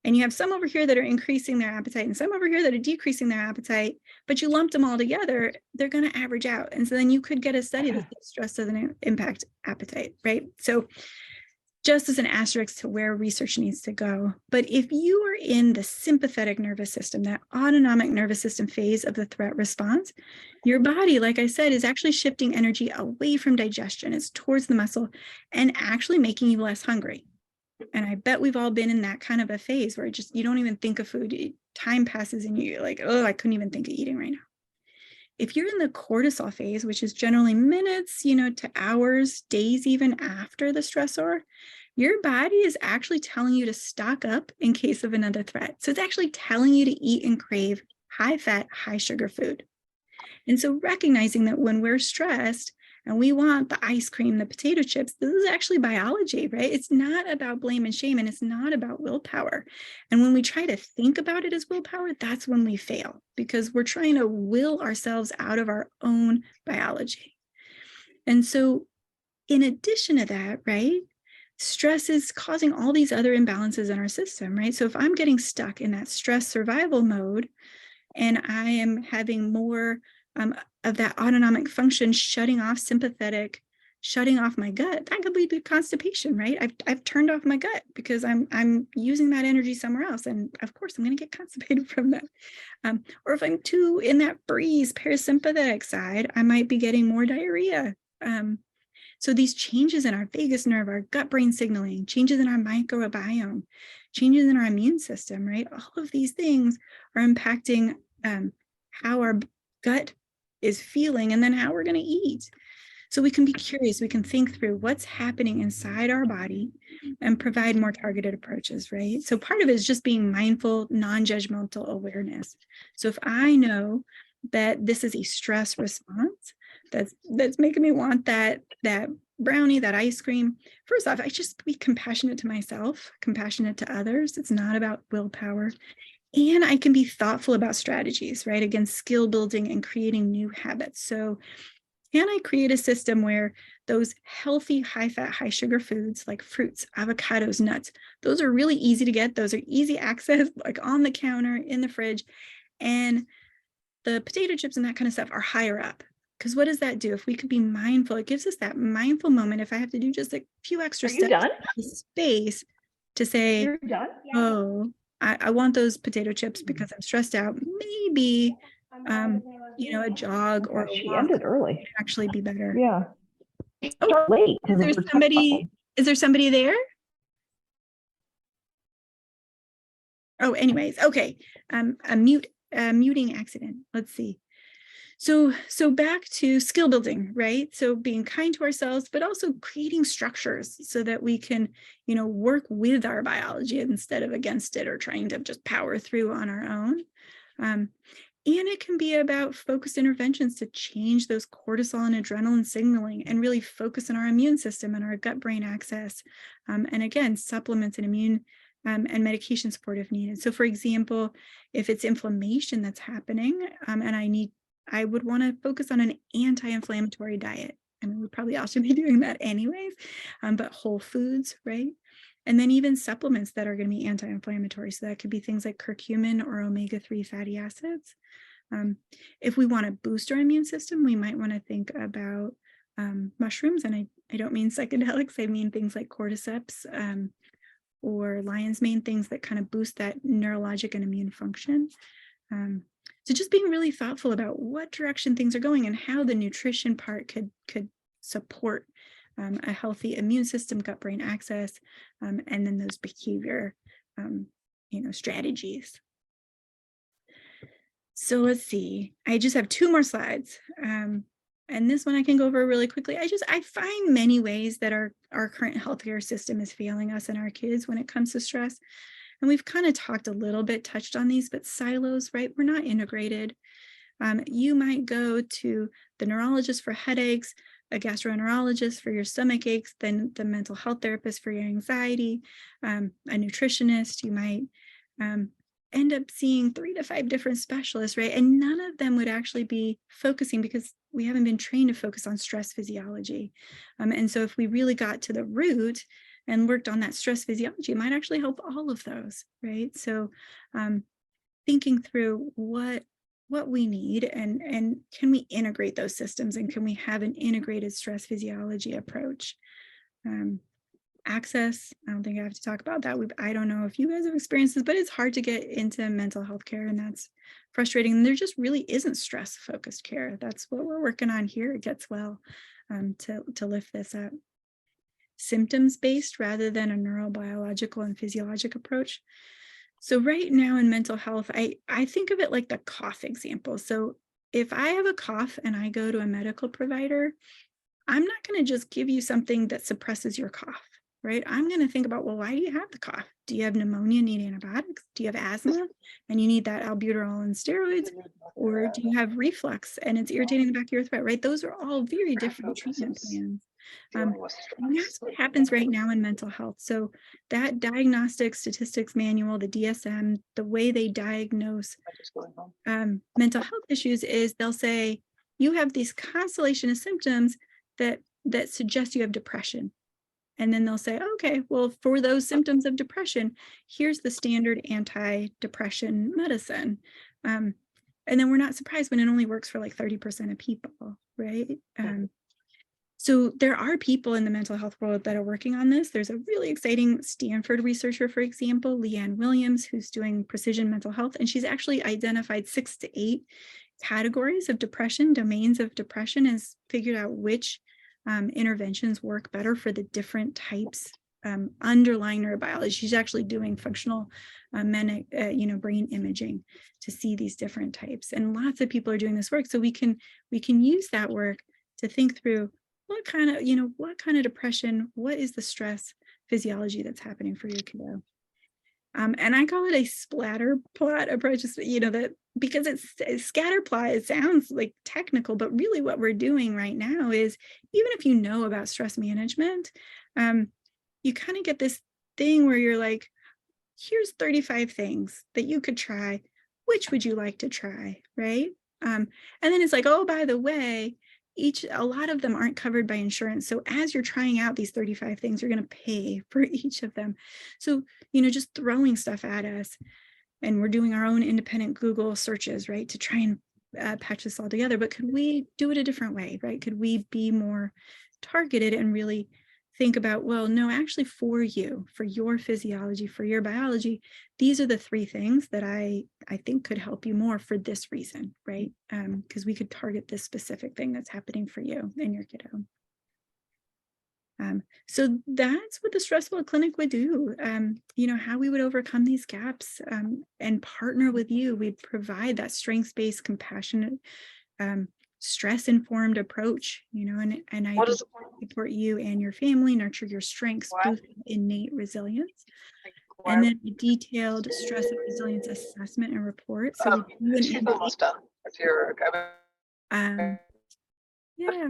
And you have some over here that are increasing their appetite and some over here that are decreasing their appetite, but you lumped them all together, they're going to average out. And so then you could get a study that says stress doesn't impact appetite, right? So just as an asterisk to where research needs to go. But if you are in the sympathetic nervous system, that autonomic nervous system phase of the threat response, your body, like I said, is actually shifting energy away from digestion. It's towards the muscle and actually making you less hungry. And I bet we've all been in that kind of a phase where just you don't even think of food. Time passes and you're like, oh, I couldn't even think of eating right now. If you're in the cortisol phase, which is generally minutes, to hours, days even after the stressor, your body is actually telling you to stock up in case of another threat. So it's actually telling you to eat and crave high fat, high sugar food. And so recognizing that when we're stressed and we want the ice cream, the potato chips, this is actually biology, right? It's not about blame and shame, and it's not about willpower. And when we try to think about it as willpower, that's when we fail, because we're trying to will ourselves out of our own biology. And so in addition to that, right, stress is causing all these other imbalances in our system, right? So if I'm getting stuck in that stress survival mode and I am having more of that autonomic function shutting off sympathetic, shutting off my gut, that could lead to constipation, right? I've turned off my gut because I'm using that energy somewhere else, and of course I'm going to get constipated from that. Or if I'm too in that breeze parasympathetic side, I might be getting more diarrhea. So these changes in our vagus nerve, our gut-brain signaling, changes in our microbiome, changes in our immune system, right? All of these things are impacting how our gut is feeling and then how we're going to eat. So we can be curious, we can think through what's happening inside our body and provide more targeted approaches, right? So part of it is just being mindful, non-judgmental awareness. So if I know that this is a stress response that's making me want that brownie, that ice cream, first off, I just be compassionate to myself, compassionate to others. It's not about willpower. And I can be thoughtful about strategies, right? Again, skill building and creating new habits. So can I create a system where those healthy, high fat, high sugar foods like fruits, avocados, nuts, those are really easy to get. Those are easy access, like on the counter, in the fridge. And the potato chips and that kind of stuff are higher up. Because what does that do? If we could be mindful, it gives us that mindful moment. If I have to do just a few extra steps, space to say, You're done? oh, I want those potato chips because I'm stressed out. Maybe, a jog or a She walk ended early. would actually be better. Yeah. Oh, Start late. Is there somebody there? Oh, anyways, okay. A muting accident. Let's see. So back to skill building, right? So being kind to ourselves, but also creating structures so that we can, work with our biology instead of against it or trying to just power through on our own. And it can be about focused interventions to change those cortisol and adrenaline signaling and really focus on our immune system and our gut-brain axis. And again, supplements and immune and medication support if needed. So for example, if it's inflammation that's happening and I would want to focus on an anti-inflammatory diet. I mean, we probably all should be doing that anyways, but whole foods, right? And then even supplements that are going to be anti-inflammatory. So that could be things like curcumin or omega-3 fatty acids. If we want to boost our immune system, we might want to think about mushrooms. And I don't mean psychedelics. I mean things like cordyceps or lion's mane, things that kind of boost that neurologic and immune function. So just being really thoughtful about what direction things are going and how the nutrition part could support a healthy immune system, gut-brain axis, and then those behavior, strategies. So let's see. I just have 2 more slides. And this one I can go over really quickly. I find many ways that our current healthcare system is failing us and our kids when it comes to stress. And we've kind of talked a little bit, touched on these, but silos, right? We're not integrated. You might go to the neurologist for headaches, a gastroenterologist for your stomach aches, then the mental health therapist for your anxiety, a nutritionist. You might end up seeing 3 to 5 different specialists, right? And none of them would actually be focusing because we haven't been trained to focus on stress physiology. And so if we really got to the root, and worked on that stress physiology, it might actually help all of those, right? So thinking through what we need, and can we integrate those systems, and can we have an integrated stress physiology approach? Access, I don't think I have to talk about that. I don't know if you guys have experienced this, but it's hard to get into mental health care, and that's frustrating. And there just really isn't stress focused care. That's what we're working on here at GetzWell, to lift this up. Symptoms based rather than a neurobiological and physiologic approach. So right now in mental health, I think of it like the cough example. So if I have a cough and I go to a medical provider, I'm not going to just give you something that suppresses your cough, right? I'm going to think about, well, why do you have the cough? Do you have pneumonia, need antibiotics? Do you have asthma and you need that albuterol and steroids? Or do you have reflux and it's irritating the back of your throat, right? Those are all very different treatment plans. And that's what happens right now in mental health. So that diagnostic statistics manual, the DSM, the way they diagnose mental health issues is they'll say, you have this constellation of symptoms that suggest you have depression. And then they'll say, okay, well, for those symptoms of depression, here's the standard anti-depression medicine. And then we're not surprised when it only works for like 30% of people, right? So there are people in the mental health world that are working on this. There's a really exciting Stanford researcher, for example, Leanne Williams, who's doing precision mental health, and she's actually identified 6 to 8 categories of depression, domains of depression, and figured out which interventions work better for the different types underlying neurobiology. She's actually doing functional brain imaging to see these different types, and lots of people are doing this work. So we can use that work to think through what kind of depression, what is the stress physiology that's happening for your kiddo. And I call it a splatter plot approach, that because it's scatter plot, it sounds like technical, but really what we're doing right now is, even if you know about stress management, you kind of get this thing where you're like, here's 35 things that you could try. Which would you like to try, right? And then it's like, oh, by the way, a lot of them aren't covered by insurance. So as you're trying out these 35 things, you're going to pay for each of them. So, just throwing stuff at us, and we're doing our own independent Google searches, right, to try and patch this all together. But could we do it a different way, right? Could we be more targeted and really think about, well, no, actually for you, for your physiology, for your biology, these are the 3 things that I think could help you more for this reason, right? Because we could target this specific thing that's happening for you and your kiddo. So that's what the StressWell clinic would do, how we would overcome these gaps and partner with you. We'd provide that strengths-based, compassionate, stress-informed approach, and I support you and your family, nurture your strengths, both innate resilience, and then a detailed stress and resilience assessment and report. So we do an almost done. If you're yeah.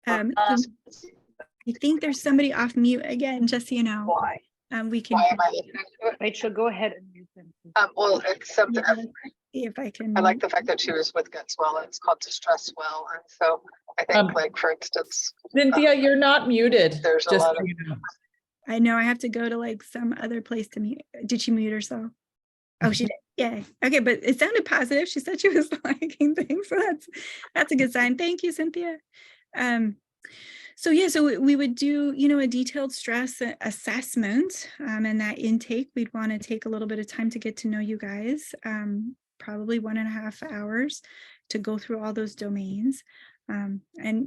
So I think there's somebody off mute again, just so you know. Why? We can. Why am I listening to it? Rachel, go ahead and mute them. Well, except Yeah, that let's see if I can. I like the fact that she was with GetzWell, and it's called StressWell, and so I think, like, for instance, Cynthia, you're not muted. there's a just lot so of. you know. I know I have to go to like some other place to mute. Did she mute herself? Oh, she did. Yay. Okay, but it sounded positive. She said she was liking things, so that's a good sign. Thank you, Cynthia. So we would do, a detailed stress assessment, and that intake, we'd want to take a little bit of time to get to know you guys, probably 1.5 hours to go through all those domains. And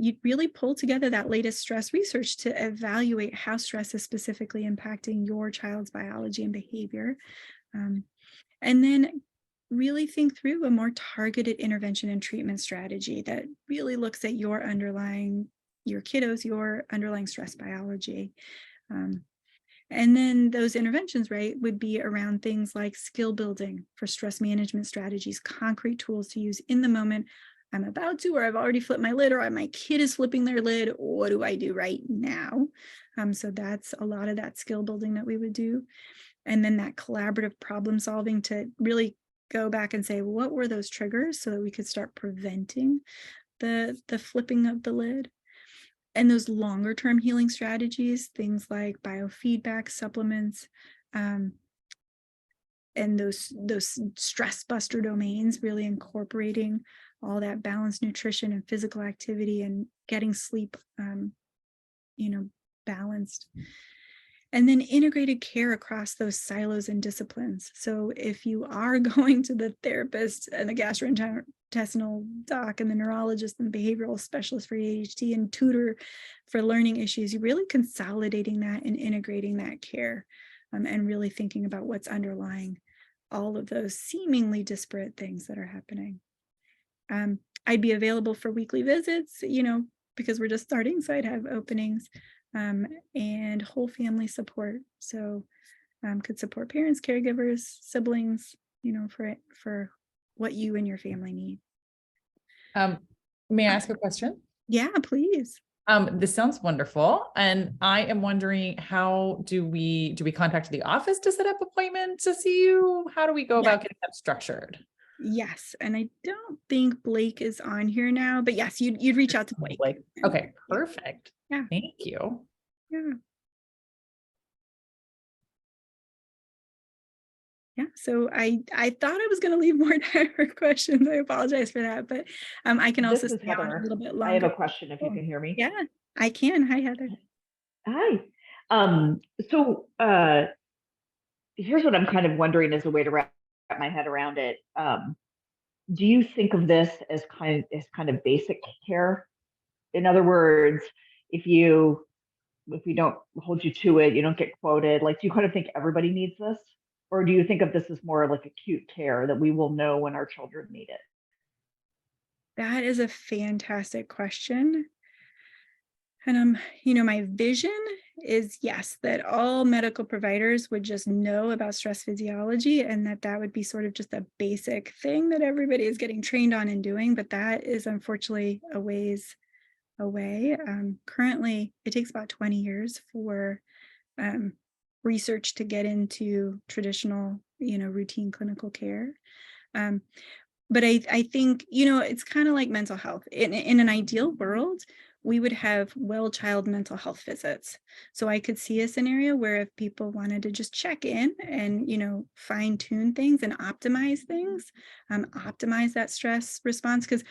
you'd really pull together that latest stress research to evaluate how stress is specifically impacting your child's biology and behavior. And then really think through a more targeted intervention and treatment strategy that really looks at your underlying stress biology. And then those interventions, right, would be around things like skill building for stress management strategies, concrete tools to use in the moment. I'm about to, or I've already flipped my lid, or my kid is flipping their lid. What do I do right now? So that's a lot of that skill building that we would do. And then that collaborative problem solving to really go back and say, what were those triggers so that we could start preventing the flipping of the lid? And those longer term healing strategies, things like biofeedback supplements, and those stress buster domains, really incorporating all that balanced nutrition and physical activity and getting sleep, balanced. And then integrated care across those silos and disciplines. So if you are going to the therapist and the gastrointestinal doc and the neurologist and the behavioral specialist for ADHD and tutor for learning issues, you're really consolidating that and integrating that care, and really thinking about what's underlying all of those seemingly disparate things that are happening. I'd be available for weekly visits, because we're just starting, so I'd have openings, and whole family support. So could support parents, caregivers, siblings, for what you and your family need. May I ask a question? Yeah, please. This sounds wonderful. And I am wondering, how do we contact the office to set up appointments to see you? How do we go about getting that structured? Yes. And I don't think Blake is on here now, but yes, you'd reach out to Blake. Okay, perfect. Yeah. Thank you. Yeah. Yeah, so I thought I was going to leave more time for questions. I apologize for that, but I can also stay on a little bit longer. I have a question if you can hear me. Yeah, I can. Hi, Heather. Hi. So here's what I'm kind of wondering as a way to wrap my head around it. Do you think of this as kind of basic care? In other words, if we don't hold you to it, you don't get quoted, like, do you kind of think everybody needs this? Or do you think of this as more like acute care that we will know when our children need it? That is a fantastic question. And my vision is, yes, that all medical providers would just know about stress physiology, and that would be sort of just a basic thing that everybody is getting trained on and doing. But that is unfortunately a ways away. Currently, it takes about 20 years for research to get into traditional, routine clinical care. But I think, it's kind of like mental health. In an ideal world, we would have child mental health visits. So I could see a scenario where if people wanted to just check in and, fine tune things and optimize things, optimize that stress response, because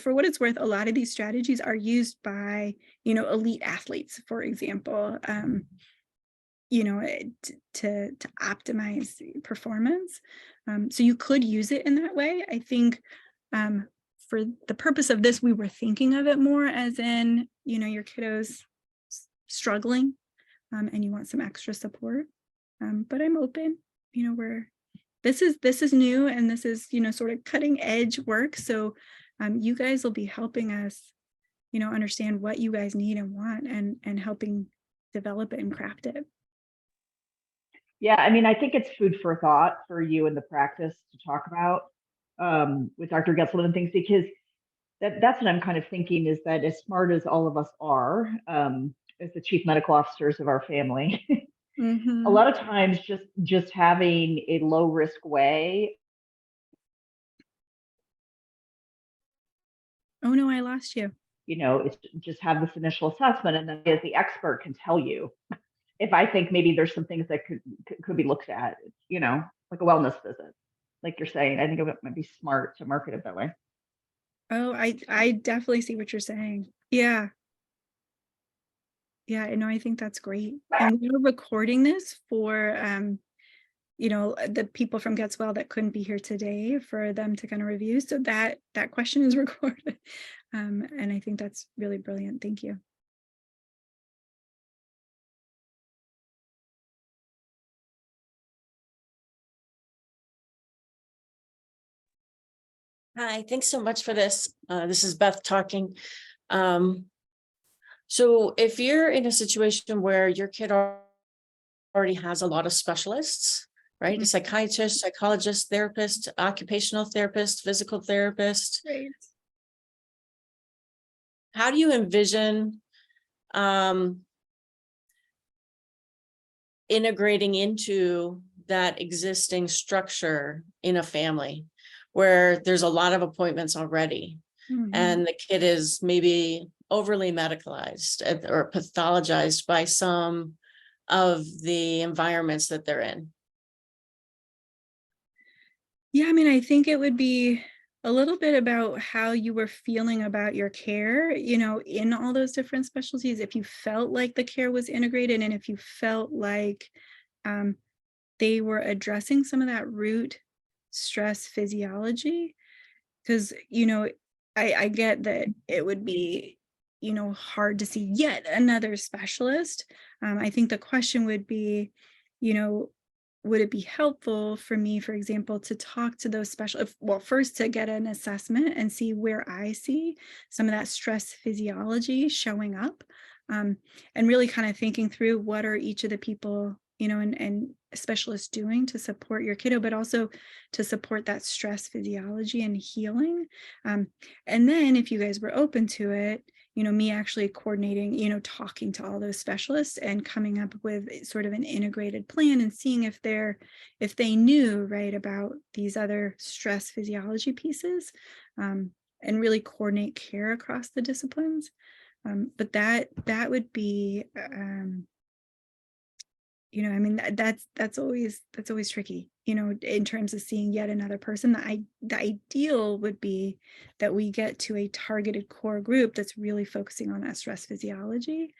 for what it's worth, a lot of these strategies are used by, elite athletes, for example, to optimize performance. So you could use it in that way. I think for the purpose of this, we were thinking of it more as in, your kiddo's struggling and you want some extra support. But I'm open, this is new, and this is, sort of cutting edge work. So you guys will be helping us, understand what you guys need and want, and helping develop it and craft it. Yeah, I mean, I think it's food for thought for you in the practice to talk about with Dr. GetzWell and things, because that's what I'm kind of thinking, is that as smart as all of us are, as the chief medical officers of our family, Mm-hmm. a lot of times just having a low risk way. Oh no, I lost you. It's just have this initial assessment, and then as the expert can tell you if I think maybe there's some things that could be looked at, like a wellness visit, like you're saying. I think it might be smart to market it that way. Oh, I definitely see what you're saying. Yeah. Yeah, I think that's great. And we're recording this for, the people from GetzWell that couldn't be here today, for them to kind of review. So that question is recorded. And I think that's really brilliant. Thank you. Hi, thanks so much for this. This is Beth talking. So if you're in a situation where your kid already has a lot of specialists, right? Mm-hmm. A psychiatrist, psychologist, therapist, occupational therapist, physical therapist. Great. How do you envision integrating into that existing structure in a family where there's a lot of appointments already, Mm-hmm. and the kid is maybe overly medicalized or pathologized by some of the environments that they're in? Yeah, I mean, I think it would be a little bit about how you were feeling about your care, in all those different specialties. If you felt like the care was integrated, and if you felt like they were addressing some of that root stress physiology, because, I get that it would be, hard to see yet another specialist. I think the question would be, would it be helpful for me, for example, to talk to those specialists? Well, first to get an assessment and see where I see some of that stress physiology showing up, and really kind of thinking through what are each of the people, and specialists doing to support your kiddo, but also to support that stress physiology and healing. And then if you guys were open to it, me actually coordinating, talking to all those specialists and coming up with sort of an integrated plan and seeing if they knew right about these other stress physiology pieces, and really coordinate care across the disciplines. But that would be, I mean, that's always tricky, in terms of seeing yet another person. The ideal would be that we get to a targeted core group that's really focusing on that stress physiology,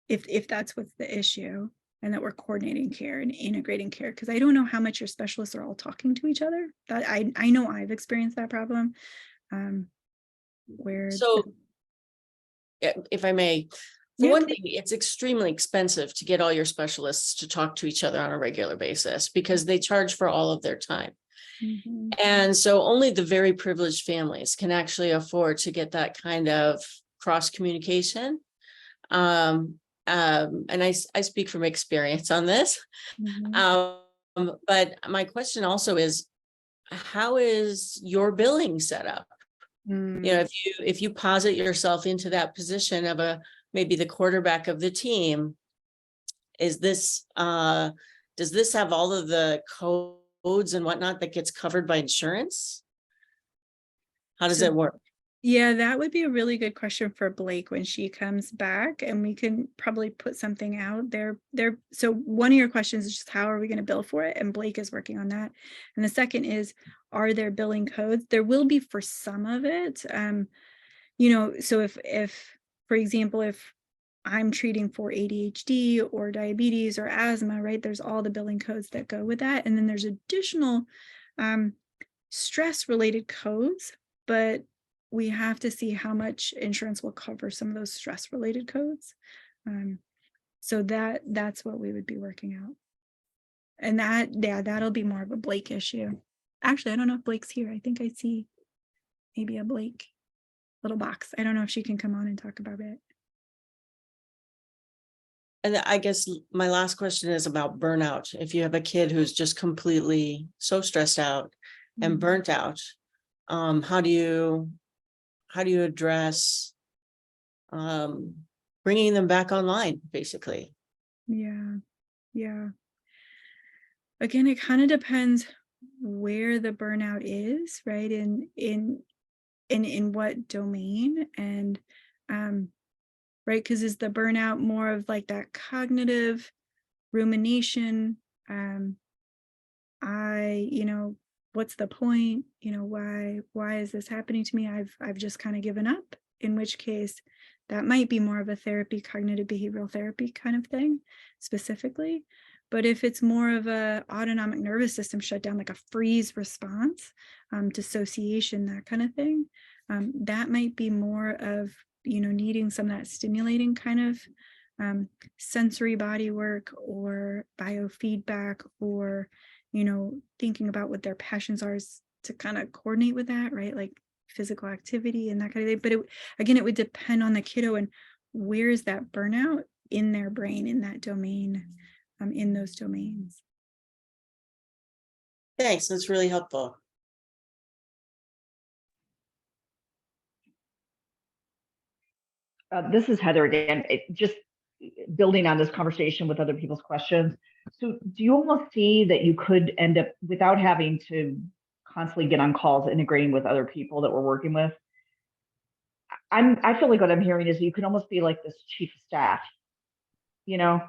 if that's what's the issue, and that we're coordinating care and integrating care. Because I don't know how much your specialists are all talking to each other. That I know I've experienced that problem, where If I may, for Yeah, one thing, it's extremely expensive to get all your specialists to talk to each other on a regular basis because they charge for all of their time. mhm. And so only the very privileged families can actually afford to get that kind of cross communication. And I speak from experience on this. Mhm. But my question also is, how is your billing set up? Mm. If you posit yourself into that position of maybe the quarterback of the team, does this have all of the codes and whatnot that gets covered by insurance? How does So it work? yeah, that would be a really good question for Blake when she comes back, and we can probably put something out there. So one of your questions is just how are we going to bill for it? And Blake is working on that. And the second is, are there billing codes? There will be for some of it. So if, for example, if I'm treating for ADHD or diabetes or asthma, right, there's all the billing codes that go with that. And then there's additional stress related codes, but we have to see how much insurance will cover some of those stress related codes. So that's what we would be working out. And that'll be more of a Blake issue. Actually, I don't know if Blake's here. I think I see maybe a Blake little box. I don't know if she can come on and talk about it. And I guess my last question is about burnout. If you have a kid who's just completely so stressed out and burnt out, how do you address bringing them back online, basically? Yeah. Again, it kind of depends where the burnout is, right? In what domain, and right, because is the burnout more of like that cognitive rumination? What's the point? Why is this happening to me? I've just kind of given up. In which case, that might be more of a therapy, cognitive behavioral therapy kind of thing, specifically. But if it's more of a autonomic nervous system shutdown, like a freeze response, dissociation, that kind of thing, that might be more of needing some of that stimulating kind of sensory body work or biofeedback, or thinking about what their passions are to kind of coordinate with that, right? Like physical activity and that kind of thing. But it would depend on the kiddo and where is that burnout in their brain, in that domain, in those domains. Thanks, that's really helpful. This is Heather again. Just building on this conversation with other people's questions. So do you almost see that you could end up, without having to constantly get on calls, integrating with other people that we're working with? I feel like what I'm hearing is you can almost be like this chief of staff, you know,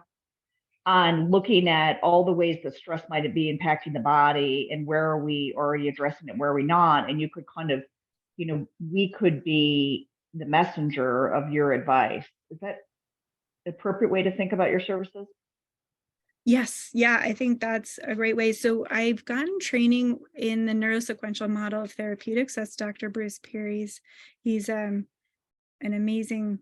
on looking at all the ways that stress might be impacting the body and where are we already addressing it, where are we not? And you could kind of, we could be the messenger of your advice. Is that the appropriate way to think about your services? Yes. Yeah, I think that's a great way. So I've gotten training in the neurosequential model of therapeutics. That's Dr. Bruce Perry's. He's an amazing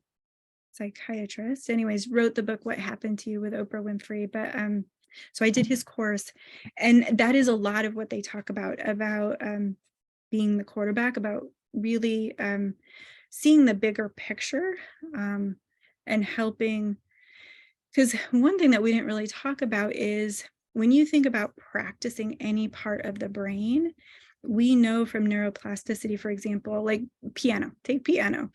psychiatrist. Anyways, wrote the book What Happened to You with Oprah Winfrey. But so I did his course, and that is a lot of what they talk about being the quarterback, about really seeing the bigger picture and helping. Because one thing that we didn't really talk about is when you think about practicing any part of the brain, we know from neuroplasticity, for example, like piano, take piano.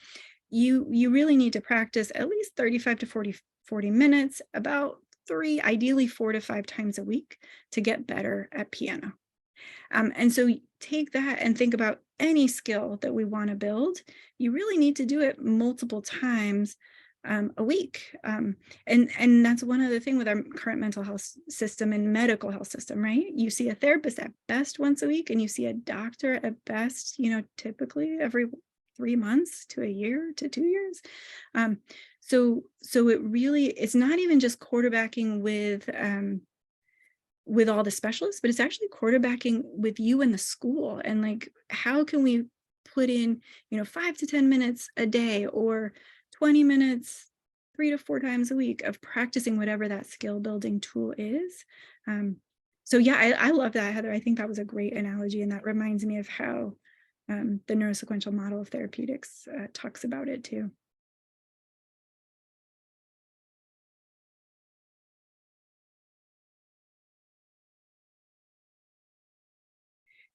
You really need to practice at least 35 to 40 minutes, about 3, ideally 4 to 5 times a week to get better at piano. And so take that and think about any skill that we want to build. You really need to do it multiple times a week. And that's one other thing with our current mental health system and medical health system, right? You see a therapist at best once a week, and you see a doctor at best, typically every 3 months to a year to 2 years. So it's not even just quarterbacking with all the specialists, but it's actually quarterbacking with you and the school. And like, how can we put in, 5 to 10 minutes a day or 20 minutes, 3 to 4 times a week of practicing whatever that skill building tool is. So yeah, I love that, Heather. I think that was a great analogy. And that reminds me of how the neurosequential model of therapeutics talks about it too.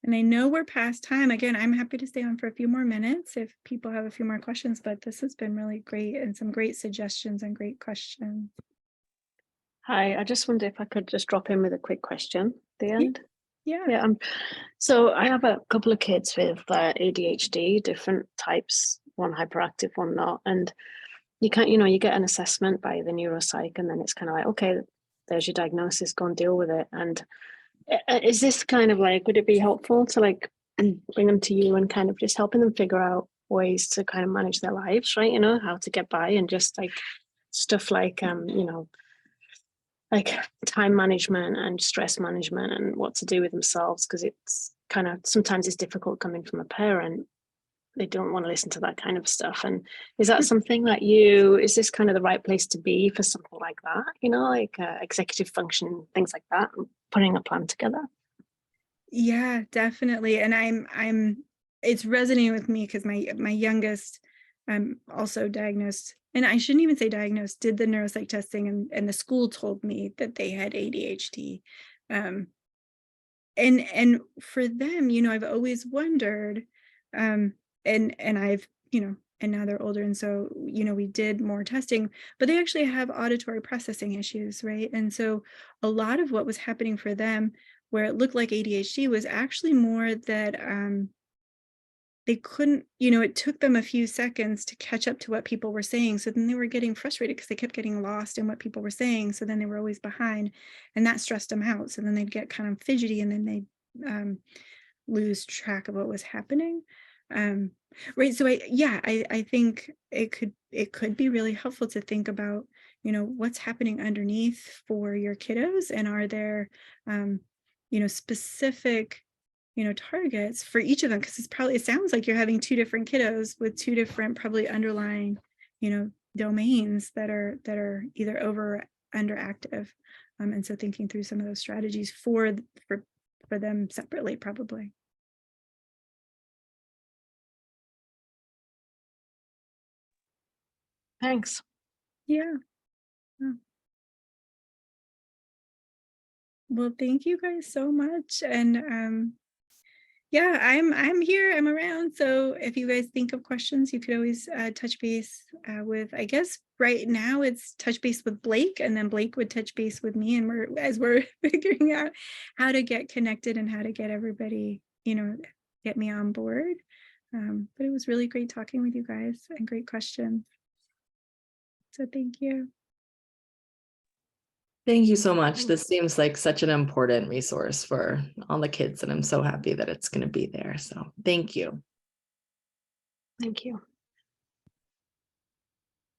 And I know we're past time. Again, I'm happy to stay on for a few more minutes if people have a few more questions, but this has been really great and some great suggestions and great questions. Hi, I just wonder if I could just drop in with a quick question at the end. Yeah. Yeah. So I have a couple of kids with ADHD, different types, one hyperactive, one not. And you can't, you get an assessment by the neuropsych, and then it's kind of like, okay, there's your diagnosis, go and deal with it. And is this kind of like, would it be helpful to like bring them to you and kind of just helping them figure out ways to kind of manage their lives, right? How to get by, and just like stuff like, like time management and stress management and what to do with themselves, because it's kind of, sometimes it's difficult coming from a parent. They don't want to listen to that kind of stuff. And is that something that is this kind of the right place to be for something like that? Like executive function, things like that, and putting a plan together? Yeah, definitely. And it's resonating with me because my youngest also diagnosed, and I shouldn't even say diagnosed, did the neuropsych testing, and the school told me that they had ADHD. And for them, I've always wondered, and I've, and now they're older. And so, we did more testing, but they actually have auditory processing issues, right? And so a lot of what was happening for them, where it looked like ADHD, was actually more that they couldn't, it took them a few seconds to catch up to what people were saying. So then they were getting frustrated because they kept getting lost in what people were saying. So then they were always behind, and that stressed them out. So then they'd get kind of fidgety, and then they'd lose track of what was happening. Right. So I think it could be really helpful to think about, what's happening underneath for your kiddos, and are there, specific, targets for each of them, because it sounds like you're having 2 different kiddos with 2 different probably underlying, domains that are either over or underactive. And so thinking through some of those strategies for them separately, probably. Thanks. Yeah. Well, thank you guys so much. And yeah, I'm here, I'm around. So if you guys think of questions, you could always touch base with, I guess right now it's touch base with Blake, and then Blake would touch base with me, and we're figuring out how to get connected and how to get everybody, get me on board. But it was really great talking with you guys and great questions. So thank you. Thank you so much. This seems like such an important resource for all the kids, and I'm so happy that it's going to be there. So thank you. Thank you.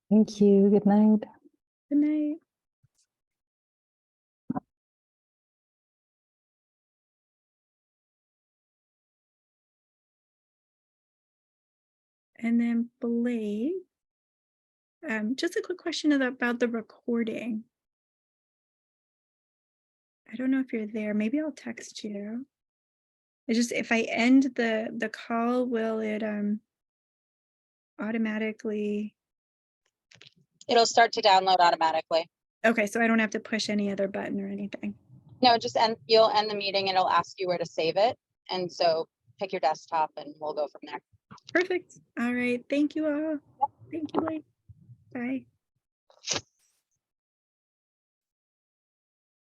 Thank you. Good night. Good night. And then Blake, just a quick question about the recording. I don't know if you're there. Maybe I'll text you. It's just if I end the call, will it automatically? It'll start to download automatically. Okay, so I don't have to push any other button or anything. No, just you'll end the meeting and it'll ask you where to save it. And so pick your desktop and we'll go from there. Perfect. All right. Thank you all. Thank you, Blake. Bye.